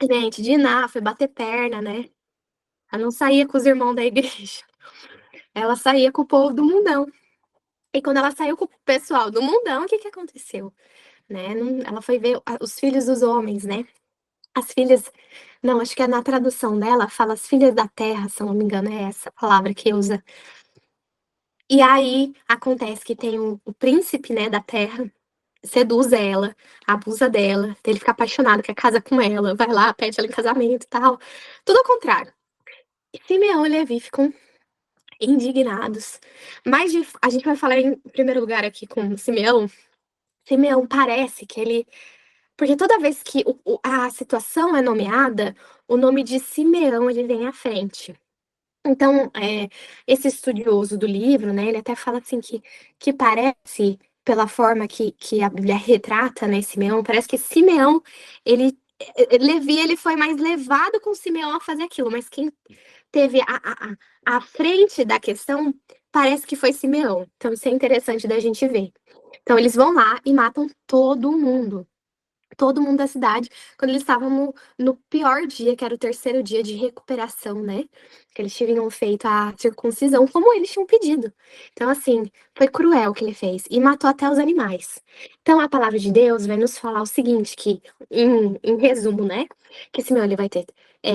Speaker 1: Gente, Diná foi bater perna, né? Ela não saía com os irmãos da igreja. Ela saía com o povo do mundão. E quando ela saiu com o pessoal do mundão, o que que aconteceu? Né? Ela foi ver os filhos dos homens, né? As filhas. Não, acho que é na tradução dela, fala as filhas da terra, se eu não me engano, é essa palavra que usa. E aí acontece que tem o príncipe, né, da terra, seduz ela, abusa dela, ele fica apaixonado, quer casar com ela, vai lá, pede ela em casamento e tal. Tudo ao contrário. E Simeão e Levi ficam indignados. Mas a gente vai falar em primeiro lugar aqui com Simeão. Simeão parece que ele. Porque toda vez que a situação é nomeada, o nome de Simeão ele vem à frente. Então, esse estudioso do livro, né, ele até fala assim que parece, pela forma que a Bíblia retrata, né, Simeão, parece que Simeão, Levi, ele foi mais levado com Simeão a fazer aquilo, mas quem teve a frente da questão parece que foi Simeão. Então, isso é interessante da gente ver. Então, eles vão lá e matam todo mundo da cidade, quando eles estavam no pior dia, que era o terceiro dia de recuperação, né? Que eles tinham feito a circuncisão, como eles tinham pedido. Então, assim, foi cruel o que ele fez, e matou até os animais. Então, a palavra de Deus vai nos falar o seguinte, que, em resumo, né? Que Simeão, ele vai ter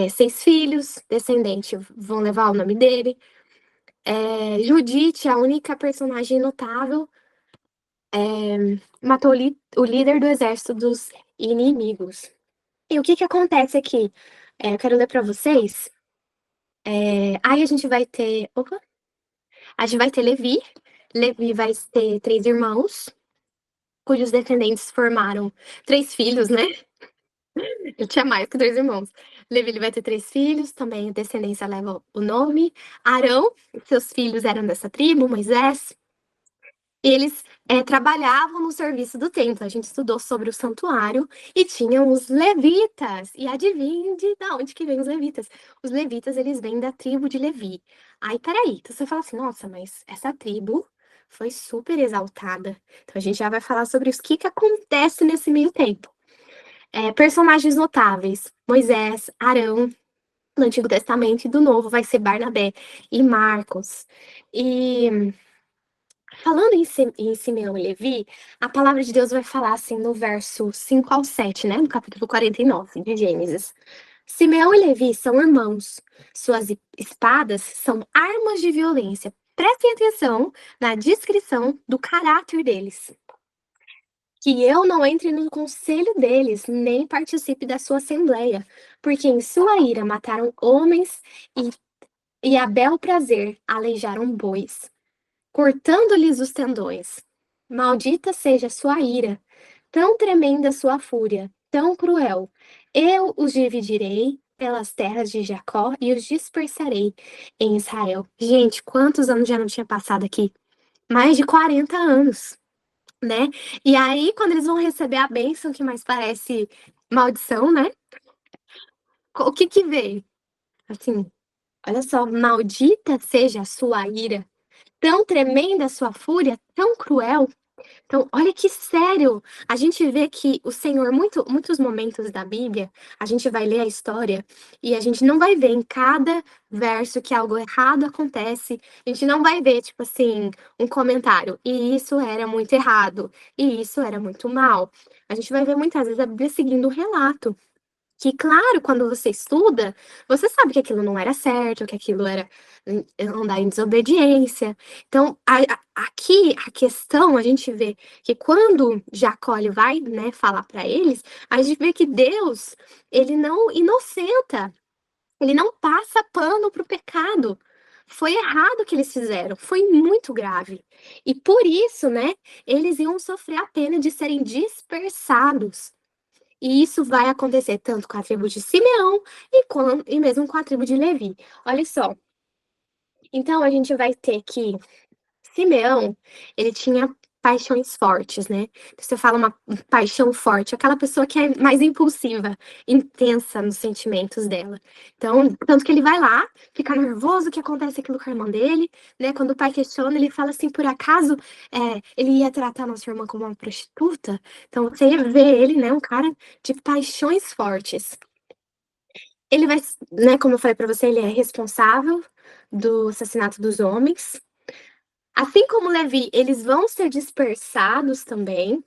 Speaker 1: 6 filhos, descendentes vão levar o nome dele. Judite, a única personagem notável, matou o líder do exército dos inimigos. E o que que acontece aqui? Eu quero ler para vocês. Aí a gente vai ter. Opa! A gente vai ter Levi. Levi vai ter 3 irmãos, cujos descendentes formaram 3 filhos, né? Ele tinha mais que 3 irmãos. Levi ele vai ter 3 filhos, também a descendência leva o nome. Arão, seus filhos eram dessa tribo, Moisés. E eles trabalhavam no serviço do templo. A gente estudou sobre o santuário e tinham os levitas. E adivinha de onde que vem os levitas? Os levitas, eles vêm da tribo de Levi. Aí, peraí, então você fala assim, nossa, mas essa tribo foi super exaltada. Então a gente já vai falar sobre isso. O que que acontece nesse meio tempo? Personagens notáveis. Moisés, Arão, no Antigo Testamento e do Novo vai ser Barnabé e Marcos. E falando em Simeão e Levi, a palavra de Deus vai falar assim no verso 5 ao 7, né? No capítulo 49 de Gênesis. Simeão e Levi são irmãos. Suas espadas são armas de violência. Prestem atenção na descrição do caráter deles. Que eu não entre no conselho deles, nem participe da sua assembleia, porque em sua ira mataram homens e a bel prazer aleijaram bois, cortando-lhes os tendões. Maldita seja sua ira, tão tremenda sua fúria, tão cruel. Eu os dividirei pelas terras de Jacó e os dispersarei em Israel. Gente, quantos anos já não tinha passado aqui? Mais de 40 anos, né? E aí, quando eles vão receber a bênção, que mais parece maldição, né? O que que veio? Assim, olha só, maldita seja a sua ira, tão tremenda a sua fúria, tão cruel. Então, olha que sério! A gente vê que o Senhor, muitos momentos da Bíblia, a gente vai ler a história e a gente não vai ver em cada verso que algo errado acontece. A gente não vai ver, tipo assim, um comentário. E isso era muito errado. E isso era muito mal. A gente vai ver muitas vezes a Bíblia seguindo um relato. Que, claro, quando você estuda, você sabe que aquilo não era certo, que aquilo era andar em desobediência. Então, aqui, a questão, a gente vê que quando Jacó ele vai, né, falar para eles, a gente vê que Deus, ele não inocenta, ele não passa pano pro pecado. Foi errado o que eles fizeram, foi muito grave. E por isso, né, eles iam sofrer a pena de serem dispersados. E isso vai acontecer tanto com a tribo de Simeão e mesmo com a tribo de Levi. Olha só. Então a gente vai ter que Simeão, ele tinha paixões fortes, né? Você fala uma paixão forte, aquela pessoa que é mais impulsiva, intensa nos sentimentos dela. Então, tanto que ele vai lá, fica nervoso que acontece aquilo com a irmã dele, né? Quando o pai questiona, ele fala assim, por acaso ele ia tratar a nossa irmã como uma prostituta? Então, você vê ele, né, um cara de paixões fortes. Ele vai, né, como eu falei para você, ele é responsável do assassinato dos homens. Assim como Levi, eles vão ser dispersados também.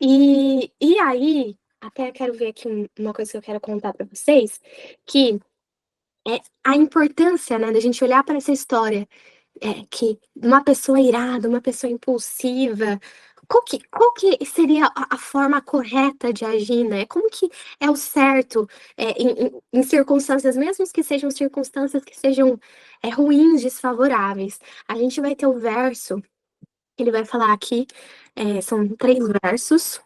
Speaker 1: E aí, até quero ver aqui uma coisa que eu quero contar para vocês, que é a importância, né, da gente olhar para essa história, que uma pessoa irada, uma pessoa impulsiva, qual que seria a forma correta de agir, né? Como que é o certo em circunstâncias, mesmo que sejam circunstâncias que sejam ruins, desfavoráveis. A gente vai ter o verso, ele vai falar aqui, são 3 versos,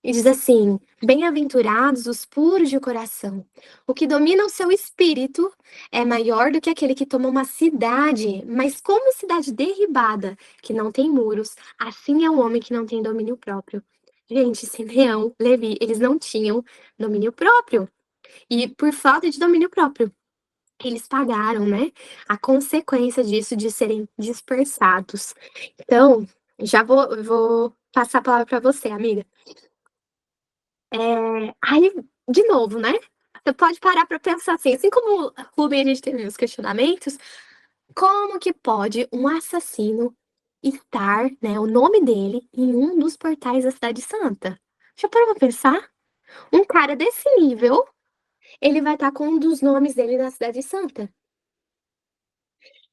Speaker 1: e diz assim: bem-aventurados os puros de coração. O que domina o seu espírito é maior do que aquele que toma uma cidade, mas como cidade derribada, que não tem muros, assim é o homem que não tem domínio próprio. Gente, Simeão, Levi, eles não tinham domínio próprio. E por falta de domínio próprio, eles pagaram, né, a consequência disso de serem dispersados. Então, já vou passar a palavra para você, amiga. Aí, de novo, né? Você pode parar para pensar assim como o Rubem a gente teve os questionamentos, como que pode um assassino estar, né, o nome dele em um dos portais da Cidade Santa? Já parou pra pensar? Um cara desse nível, ele vai estar com um dos nomes dele na Cidade Santa.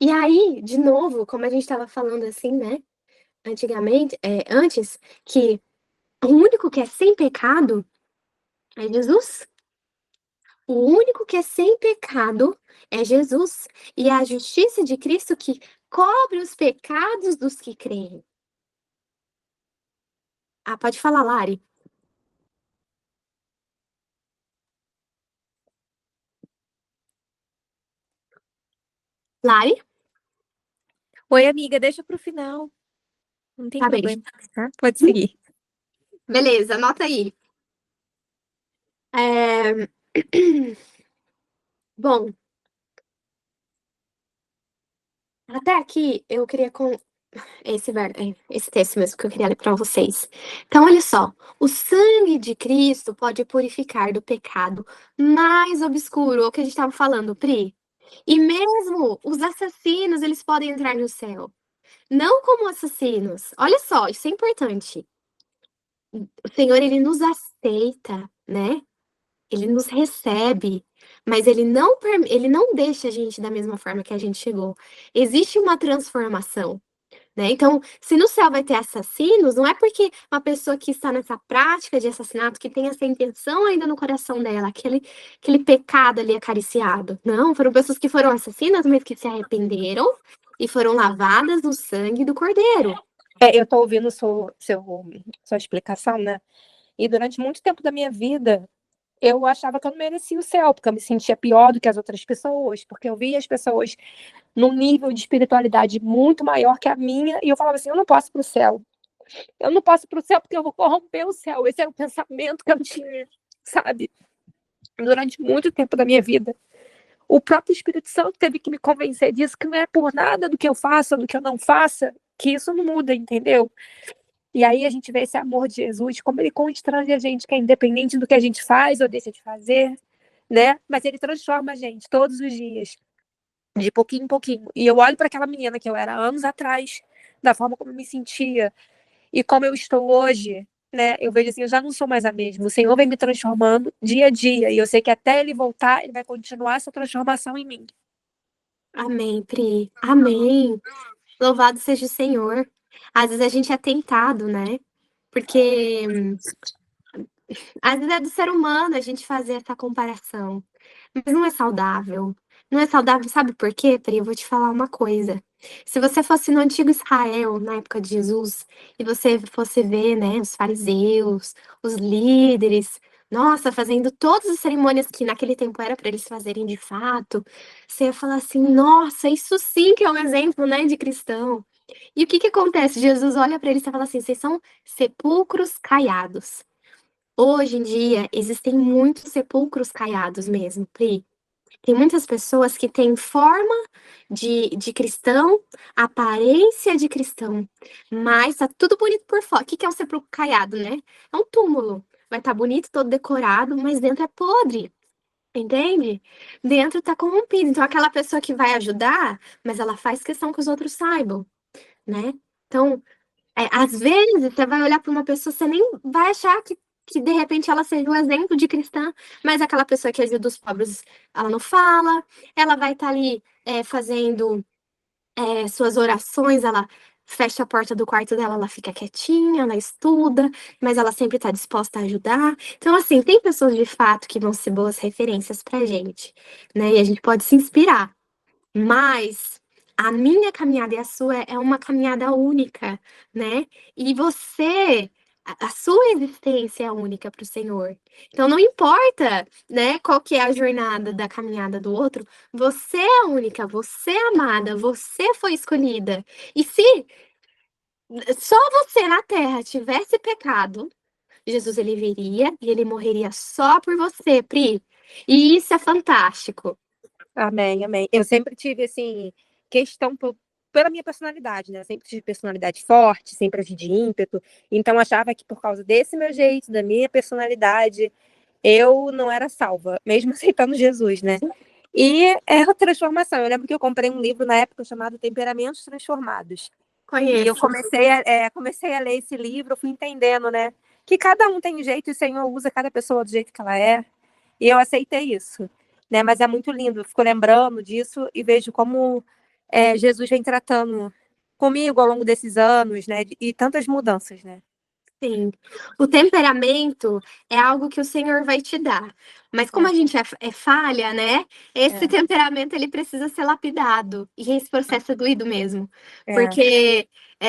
Speaker 1: E aí, de novo, como a gente estava falando assim, né, antigamente, antes, que o único que é sem pecado é Jesus. O único que é sem pecado é Jesus, e é a justiça de Cristo que cobre os pecados dos que creem. Ah, pode falar, Lari. Lari?
Speaker 3: Oi, amiga, deixa pro final. Não tem
Speaker 1: Tá bem.
Speaker 3: problema, tá? Pode seguir.
Speaker 1: Beleza, anota aí. É... Bom, até aqui eu queria com esse texto mesmo que eu queria ler para vocês. Então, olha só, o sangue de Cristo pode purificar do pecado mais obscuro, o que a gente estava falando, Pri. E mesmo os assassinos, eles podem entrar no céu. Não como assassinos. Olha só, isso é importante. O Senhor, ele nos aceita, né? ele nos recebe, mas ele não deixa a gente da mesma forma que a gente chegou. Existe uma transformação, né? Então, se no céu vai ter assassinos, não é porque uma pessoa que está nessa prática de assassinato, que tem essa intenção ainda no coração dela, aquele pecado ali acariciado. Não, foram pessoas que foram assassinas, mas que se arrependeram e foram lavadas no sangue do Cordeiro.
Speaker 4: Eu tô ouvindo sua explicação, né? E durante muito tempo da minha vida, eu achava que eu não merecia o céu, porque eu me sentia pior do que as outras pessoas, porque eu via as pessoas num nível de espiritualidade muito maior que a minha, e eu falava assim, eu não posso ir pro céu. Eu não posso ir pro céu porque eu vou corromper o céu. Esse era o pensamento que eu tinha, sabe? Durante muito tempo da minha vida. O próprio Espírito Santo teve que me convencer disso, que não é por nada do que eu faça, do que eu não faça, que isso não muda, entendeu? E aí a gente vê esse amor de Jesus, como ele constrange a gente, que é independente do que a gente faz ou deixa de fazer, né? Mas ele transforma a gente todos os dias, de pouquinho em pouquinho. E eu olho para aquela menina que eu era anos atrás, da forma como eu me sentia, e como eu estou hoje, né? Eu vejo assim, eu já não sou mais a mesma. O Senhor vem me transformando dia a dia, e eu sei que até ele voltar, ele vai continuar essa transformação em mim.
Speaker 1: Amém, Pri. Amém. Louvado seja o Senhor. Às vezes a gente é tentado, né? Porque às vezes é do ser humano a gente fazer essa comparação. Mas não é saudável. Não é saudável, sabe por quê, Pri? Eu vou te falar uma coisa. Se você fosse no antigo Israel, na época de Jesus, e você fosse ver, né, os fariseus, os líderes, nossa, fazendo todas as cerimônias que naquele tempo era para eles fazerem de fato, você ia falar assim, nossa, isso sim que é um exemplo, né, de cristão. E o que que acontece? Jesus olha para eles e fala assim, vocês são sepulcros caiados. Hoje em dia, existem muitos sepulcros caiados mesmo, Pri. Tem muitas pessoas que têm forma de cristão, aparência de cristão, mas tá tudo bonito por fora. O que que é um sepulcro caiado, né? É um túmulo. Vai estar bonito, todo decorado, mas dentro é podre, entende? Dentro tá corrompido. Então, aquela pessoa que vai ajudar, mas ela faz questão que os outros saibam, né? Então, às vezes, você vai olhar para uma pessoa, você nem vai achar que de repente ela seja um exemplo de cristã, mas aquela pessoa que ajuda os pobres, ela não fala, ela vai estar ali fazendo suas orações, ela fecha a porta do quarto dela, ela fica quietinha, ela estuda, mas ela sempre está disposta a ajudar. Então, assim, tem pessoas de fato que vão ser boas referências pra gente, né? E a gente pode se inspirar. Mas a minha caminhada e a sua é uma caminhada única, né? E você, a sua existência é única para o Senhor. Então não importa, né, qual que é a jornada da caminhada do outro, você é única, você é amada, você foi escolhida. E se só você na terra tivesse pecado, Jesus ele viria e ele morreria só por você, Pri. E isso é fantástico.
Speaker 4: Amém, amém. Eu sempre tive, assim, questão pela minha personalidade, né? Eu sempre tive personalidade forte, sempre agi de ímpeto. Então, eu achava que por causa desse meu jeito, da minha personalidade, eu não era salva, mesmo aceitando Jesus, né? E é a transformação. Eu lembro que eu comprei um livro na época chamado Temperamentos Transformados. E eu
Speaker 1: Conheço.
Speaker 4: comecei a ler esse livro, eu fui entendendo, né? Que cada um tem um jeito e o Senhor usa cada pessoa do jeito que ela é. E eu aceitei isso, né? Mas é muito lindo, eu fico lembrando disso e vejo como Jesus vem tratando comigo ao longo desses anos, né? E tantas mudanças, né?
Speaker 1: Sim, o temperamento é algo que o Senhor vai te dar. Mas como a gente é falha, né? Esse temperamento ele precisa ser lapidado. E esse processo é doído mesmo. Porque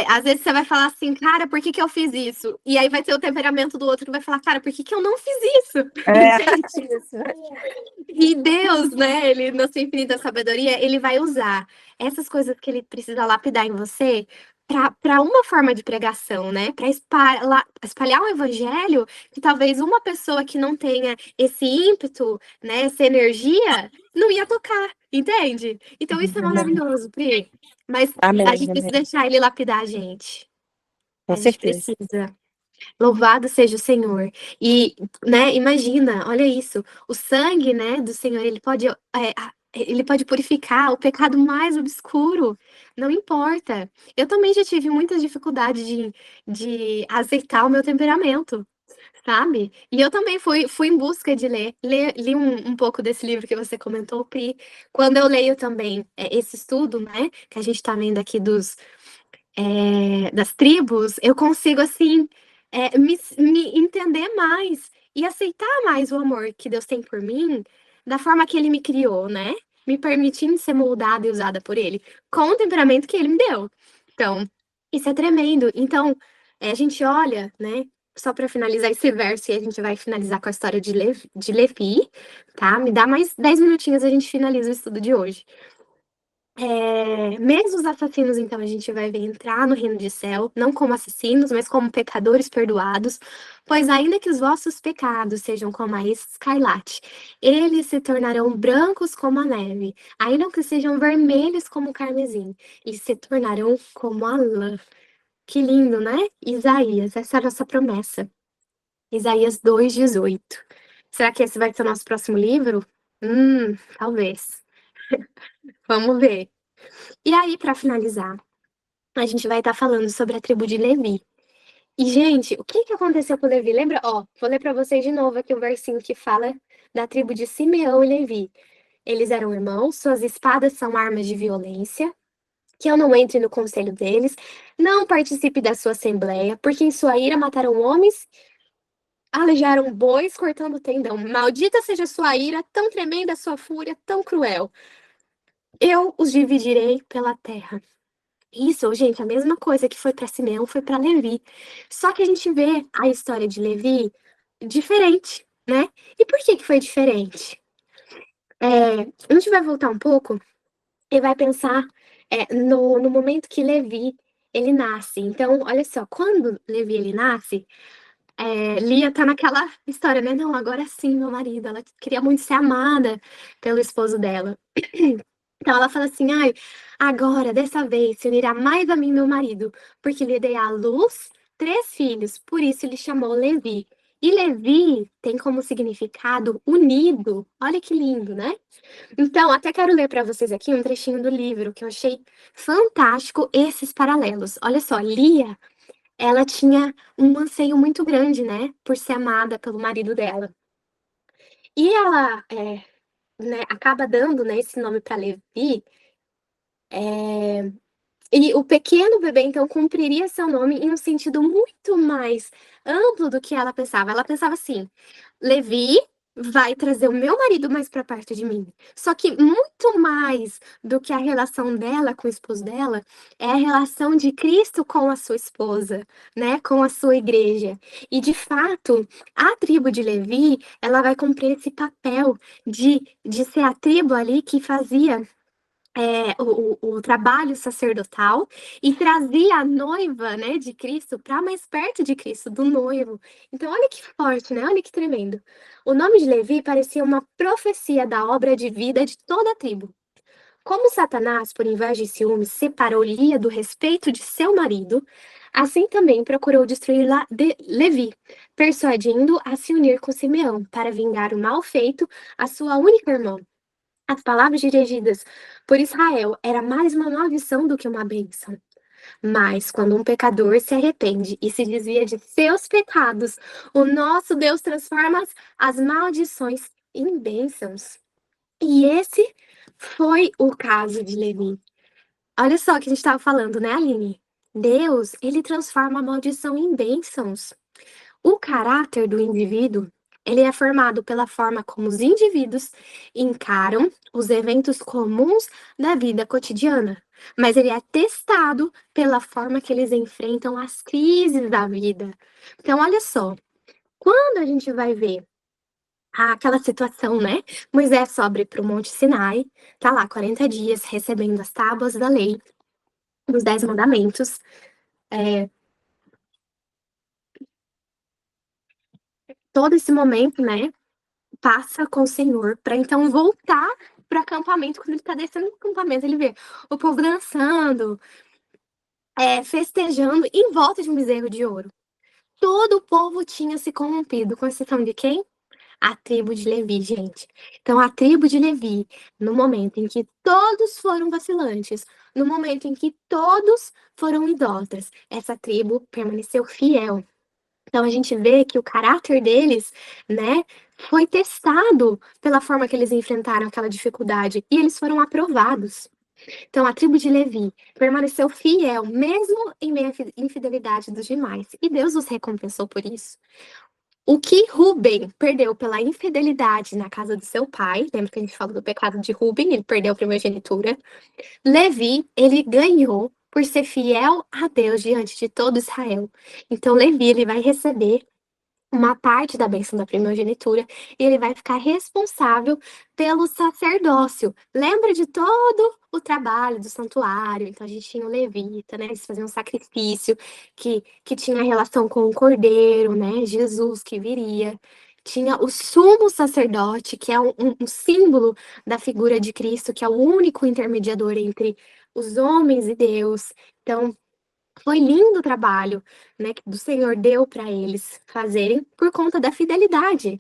Speaker 1: às vezes você vai falar assim, cara, por que que eu fiz isso? E aí vai ter o temperamento do outro que vai falar, cara, por que que eu não fiz isso? Entende?
Speaker 4: Isso.
Speaker 1: E Deus, né, ele, na sua infinita sabedoria, ele vai usar essas coisas que ele precisa lapidar em você para uma forma de pregação, né? Para espalhar o evangelho que talvez uma pessoa que não tenha esse ímpeto, né, essa energia, não ia tocar, entende? Então isso é maravilhoso, Pri. Mas
Speaker 4: Amém,
Speaker 1: a gente precisa
Speaker 4: amém.
Speaker 1: deixar ele lapidar a gente.
Speaker 4: Com
Speaker 1: A gente
Speaker 4: certeza.
Speaker 1: precisa. Louvado seja o Senhor. E, né, imagina, olha isso, o sangue, né, do Senhor, ele pode purificar o pecado mais obscuro, não importa. Eu também já tive muitas dificuldades de aceitar o meu temperamento, sabe? E eu também fui em busca de ler. Li um pouco desse livro que você comentou, Pri. Quando eu leio também esse estudo, né, que a gente está vendo aqui das tribos, eu consigo, assim, me entender mais e aceitar mais o amor que Deus tem por mim, da forma que Ele me criou, né? Me permitindo ser moldada e usada por Ele, com o temperamento que Ele me deu. Então, isso é tremendo. Então, a gente olha, né? Só para finalizar esse verso, e a gente vai finalizar com a história de Levi, tá? Me dá mais 10 minutinhos, a gente finaliza o estudo de hoje. Mesmo os assassinos, então, a gente vai ver entrar no reino de céu, não como assassinos, mas como pecadores perdoados, pois ainda que os vossos pecados sejam como a escarlate, eles se tornarão brancos como a neve, ainda que sejam vermelhos como o carmesim, e se tornarão como a lã. Que lindo, né? Isaías, essa é a nossa promessa. Isaías 2:18. Será que esse vai ser o nosso próximo livro? Talvez. Vamos ver. E aí, para finalizar, a gente vai estar falando sobre a tribo de Levi. E, gente, o que aconteceu com Levi? Lembra? Ó, vou ler para vocês de novo aqui o versinho que fala da tribo de Simeão e Levi. Eles eram irmãos, suas espadas são armas de violência. Que eu não entre no conselho deles, não participe da sua assembleia, porque em sua ira mataram homens, alejaram bois, cortando tendão. Maldita seja sua ira, tão tremenda sua fúria, tão cruel. Eu os dividirei pela terra. Isso, gente, a mesma coisa que foi para Simeão foi para Levi. Só que a gente vê a história de Levi diferente, né? E por que foi diferente? A gente vai voltar um pouco e vai pensar no momento que Levi ele nasce. Então, olha só, quando Levi ele nasce, Lia tá naquela história, né? Não, agora sim, meu marido. Ela queria muito ser amada pelo esposo dela. Então ela fala assim: ai, agora, dessa vez, se unirá mais a mim, meu marido, porque lhe dei à luz 3 filhos, por isso ele chamou Levi. E Levi tem como significado unido. Olha que lindo, né? Então, até quero ler para vocês aqui um trechinho do livro que eu achei fantástico esses paralelos. Olha só, Lia, ela tinha um anseio muito grande, né, por ser amada pelo marido dela. E ela, né, acaba dando, né, esse nome para Levi, e o pequeno bebê, então, cumpriria seu nome em um sentido muito mais amplo do que ela pensava. Ela pensava assim: Levi vai trazer o meu marido mais para perto de mim. Só que muito mais do que a relação dela com o esposo dela, é a relação de Cristo com a sua esposa, né? Com a sua igreja. E, de fato, a tribo de Levi, ela vai cumprir esse papel de ser a tribo ali que fazia o trabalho sacerdotal e trazia a noiva, né, de Cristo para mais perto de Cristo, do noivo. Então, olha que forte, né? Olha que tremendo. O nome de Levi parecia uma profecia da obra de vida de toda a tribo. Como Satanás, por inveja e ciúmes, separou Lia do respeito de seu marido, assim também procurou destruir Levi, persuadindo a se unir com Simeão para vingar o mal feito à sua única irmã. As palavras dirigidas por Israel era mais uma maldição do que uma bênção. Mas quando um pecador se arrepende e se desvia de seus pecados, o nosso Deus transforma as maldições em bênçãos. E esse foi o caso de Levi. Olha só o que a gente estava falando, né, Aline? Deus, ele transforma a maldição em bênçãos. O caráter do indivíduo, ele é formado pela forma como os indivíduos encaram os eventos comuns da vida cotidiana, mas ele é testado pela forma que eles enfrentam as crises da vida. Então, olha só, quando a gente vai ver aquela situação, né? Moisés sobe para o Monte Sinai, tá lá 40 dias recebendo as tábuas da lei, os 10 mandamentos. Todo esse momento, né? Passa com o Senhor para então voltar para o acampamento. Quando ele está descendo do acampamento, ele vê o povo dançando, festejando em volta de um bezerro de ouro. Todo o povo tinha se corrompido, com exceção de quem? A tribo de Levi, gente. Então, a tribo de Levi, no momento em que todos foram vacilantes, no momento em que todos foram idólatras, essa tribo permaneceu fiel. Então a gente vê que o caráter deles, né, foi testado pela forma que eles enfrentaram aquela dificuldade e eles foram aprovados. Então a tribo de Levi permaneceu fiel mesmo em meio à infidelidade dos demais e Deus os recompensou por isso. O que Ruben perdeu pela infidelidade na casa do seu pai, lembra que a gente falou do pecado de Ruben, ele perdeu a primogenitura. Levi, ele ganhou por ser fiel a Deus diante de todo Israel. Então, Levi, ele vai receber uma parte da bênção da primogenitura e ele vai ficar responsável pelo sacerdócio. Lembra de todo o trabalho do santuário? Então, a gente tinha o levita, né? Eles faziam um sacrifício que tinha relação com o cordeiro, né? Jesus que viria. Tinha o sumo sacerdote, que é um símbolo da figura de Cristo, que é o único intermediador entre os homens e Deus. Então, foi lindo o trabalho, né, que o Senhor deu para eles fazerem por conta da fidelidade.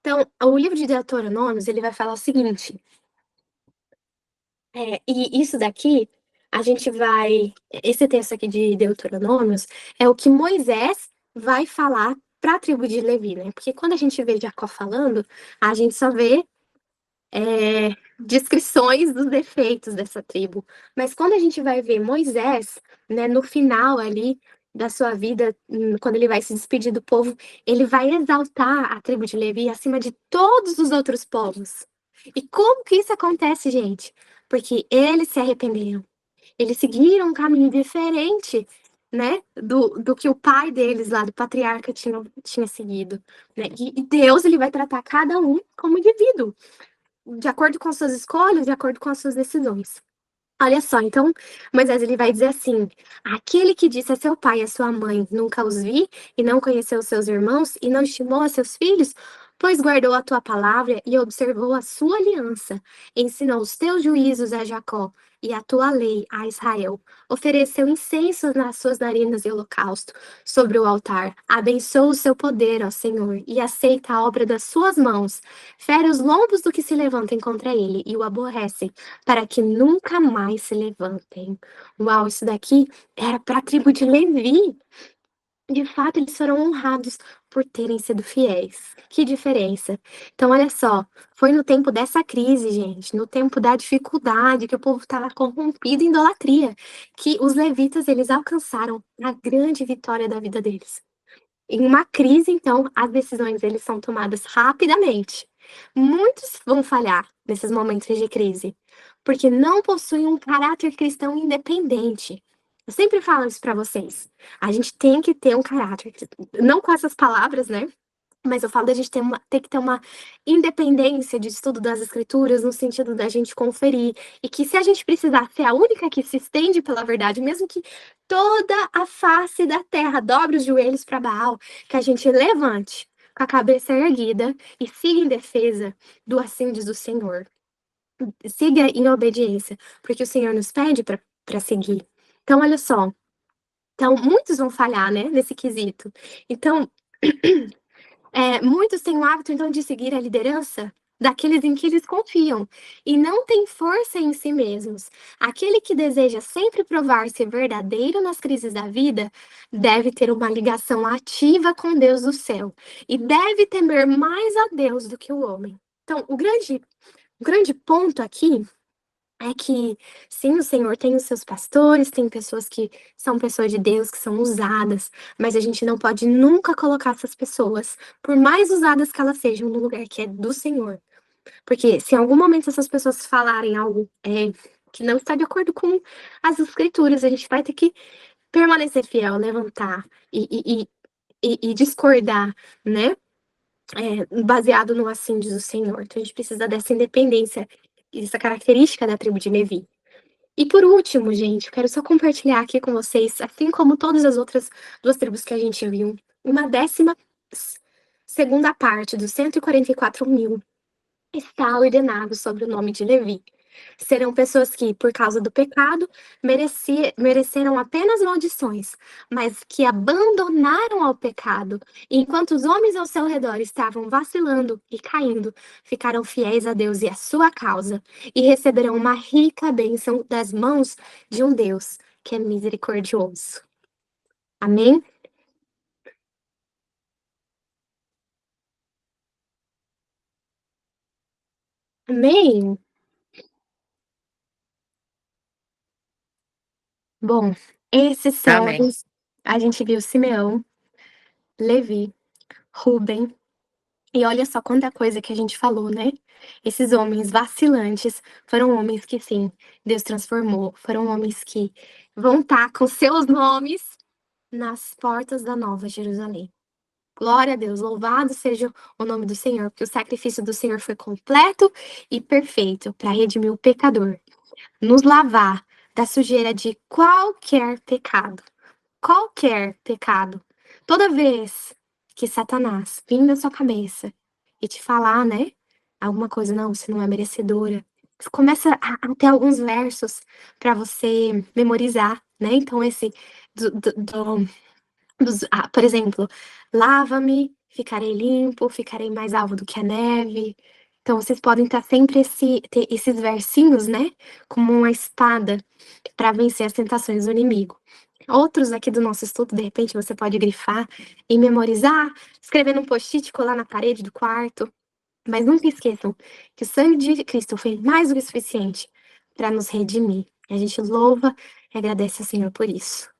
Speaker 1: Então, o livro de Deuteronômios, ele vai falar o seguinte, e isso daqui, a gente vai, esse texto aqui de Deuteronômios, é o que Moisés vai falar para a tribo de Levi, né? Porque quando a gente vê Jacó falando, a gente só vê descrições dos defeitos dessa tribo. Mas quando a gente vai ver Moisés, né, no final ali da sua vida, quando ele vai se despedir do povo, ele vai exaltar a tribo de Levi acima de todos os outros povos. E como que isso acontece, gente? Porque eles se arrependeram. Eles seguiram um caminho diferente, né, do que o pai deles lá, do patriarca, tinha seguido. Né? E Deus, ele vai tratar cada um como indivíduo de acordo com as suas escolhas, de acordo com as suas decisões. Olha só, então, Moisés ele vai dizer assim: aquele que disse a seu pai e a sua mãe, nunca os vi, e não conheceu os seus irmãos, e não estimou a seus filhos, pois guardou a tua palavra e observou a sua aliança, ensinou os teus juízos a Jacó e a tua lei a Israel, ofereceu incenso nas suas narinas e holocausto sobre o altar, abençoa o seu poder, ó Senhor, e aceita a obra das suas mãos, fere os lombos do que se levantem contra ele e o aborrecem, para que nunca mais se levantem. Uau, isso daqui era para a tribo de Levi. De fato, eles foram honrados por terem sido fiéis. Que diferença. Então, olha só, foi no tempo dessa crise, gente, no tempo da dificuldade, que o povo estava corrompido em idolatria, que os levitas, eles alcançaram a grande vitória da vida deles. Em uma crise, então, as decisões eles são tomadas rapidamente. Muitos vão falhar nesses momentos de crise, porque não possuem um caráter cristão independente. Eu sempre falo isso para vocês. A gente tem que ter um caráter, não com essas palavras, né? Mas eu falo da gente ter que ter uma independência de estudo das escrituras, no sentido da gente conferir. E que se a gente precisar ser a única que se estende pela verdade, mesmo que toda a face da terra dobre os joelhos para Baal, que a gente levante com a cabeça erguida e siga em defesa do assim diz o Senhor. Siga em obediência, porque o Senhor nos pede para seguir. Então, olha só. Então, muitos vão falhar, né, nesse quesito. Então, muitos têm o hábito, então, de seguir a liderança daqueles em que eles confiam e não têm força em si mesmos. Aquele que deseja sempre provar-se verdadeiro nas crises da vida deve ter uma ligação ativa com Deus do céu e deve temer mais a Deus do que o homem. Então, o grande ponto aqui é que, sim, o Senhor tem os seus pastores, tem pessoas que são pessoas de Deus, que são usadas, mas a gente não pode nunca colocar essas pessoas, por mais usadas que elas sejam, no lugar que é do Senhor. Porque se em algum momento essas pessoas falarem algo que não está de acordo com as escrituras, a gente vai ter que permanecer fiel, levantar e discordar, né? Baseado no assim diz o Senhor. Então a gente precisa dessa independência, essa característica da tribo de Levi. E por último, gente, eu quero só compartilhar aqui com vocês, assim como todas as outras duas tribos que a gente viu, uma 12ª parte dos 144.000 está ordenado sobre o nome de Levi. Serão pessoas que, por causa do pecado, mereceram apenas maldições, mas que abandonaram ao pecado. E enquanto os homens ao seu redor estavam vacilando e caindo, ficaram fiéis a Deus e à sua causa, e receberão uma rica bênção das mãos de um Deus que é misericordioso. Amém? Amém. Bom, esses são
Speaker 5: Amém.
Speaker 1: a gente viu Simeão, Levi, Rubem, e olha só quanta coisa que a gente falou, né? Esses homens vacilantes foram homens que, sim, Deus transformou, foram homens que vão estar com seus nomes nas portas da Nova Jerusalém. Glória a Deus, louvado seja o nome do Senhor, porque o sacrifício do Senhor foi completo e perfeito para redimir o pecador, nos lavar da sujeira de qualquer pecado. Qualquer pecado. Toda vez que Satanás vir na sua cabeça e te falar, né? Alguma coisa, não, você não é merecedora. Você começa a ter alguns versos para você memorizar, né? Então, esse por exemplo, lava-me, ficarei limpo, ficarei mais alvo do que a neve. Então, vocês podem estar sempre ter esses versinhos, né? Como uma espada para vencer as tentações do inimigo. Outros aqui do nosso estudo, de repente, você pode grifar e memorizar, escrever num post-it, colar na parede do quarto. Mas nunca esqueçam que o sangue de Cristo foi mais do que suficiente para nos redimir. E a gente louva e agradece ao Senhor por isso.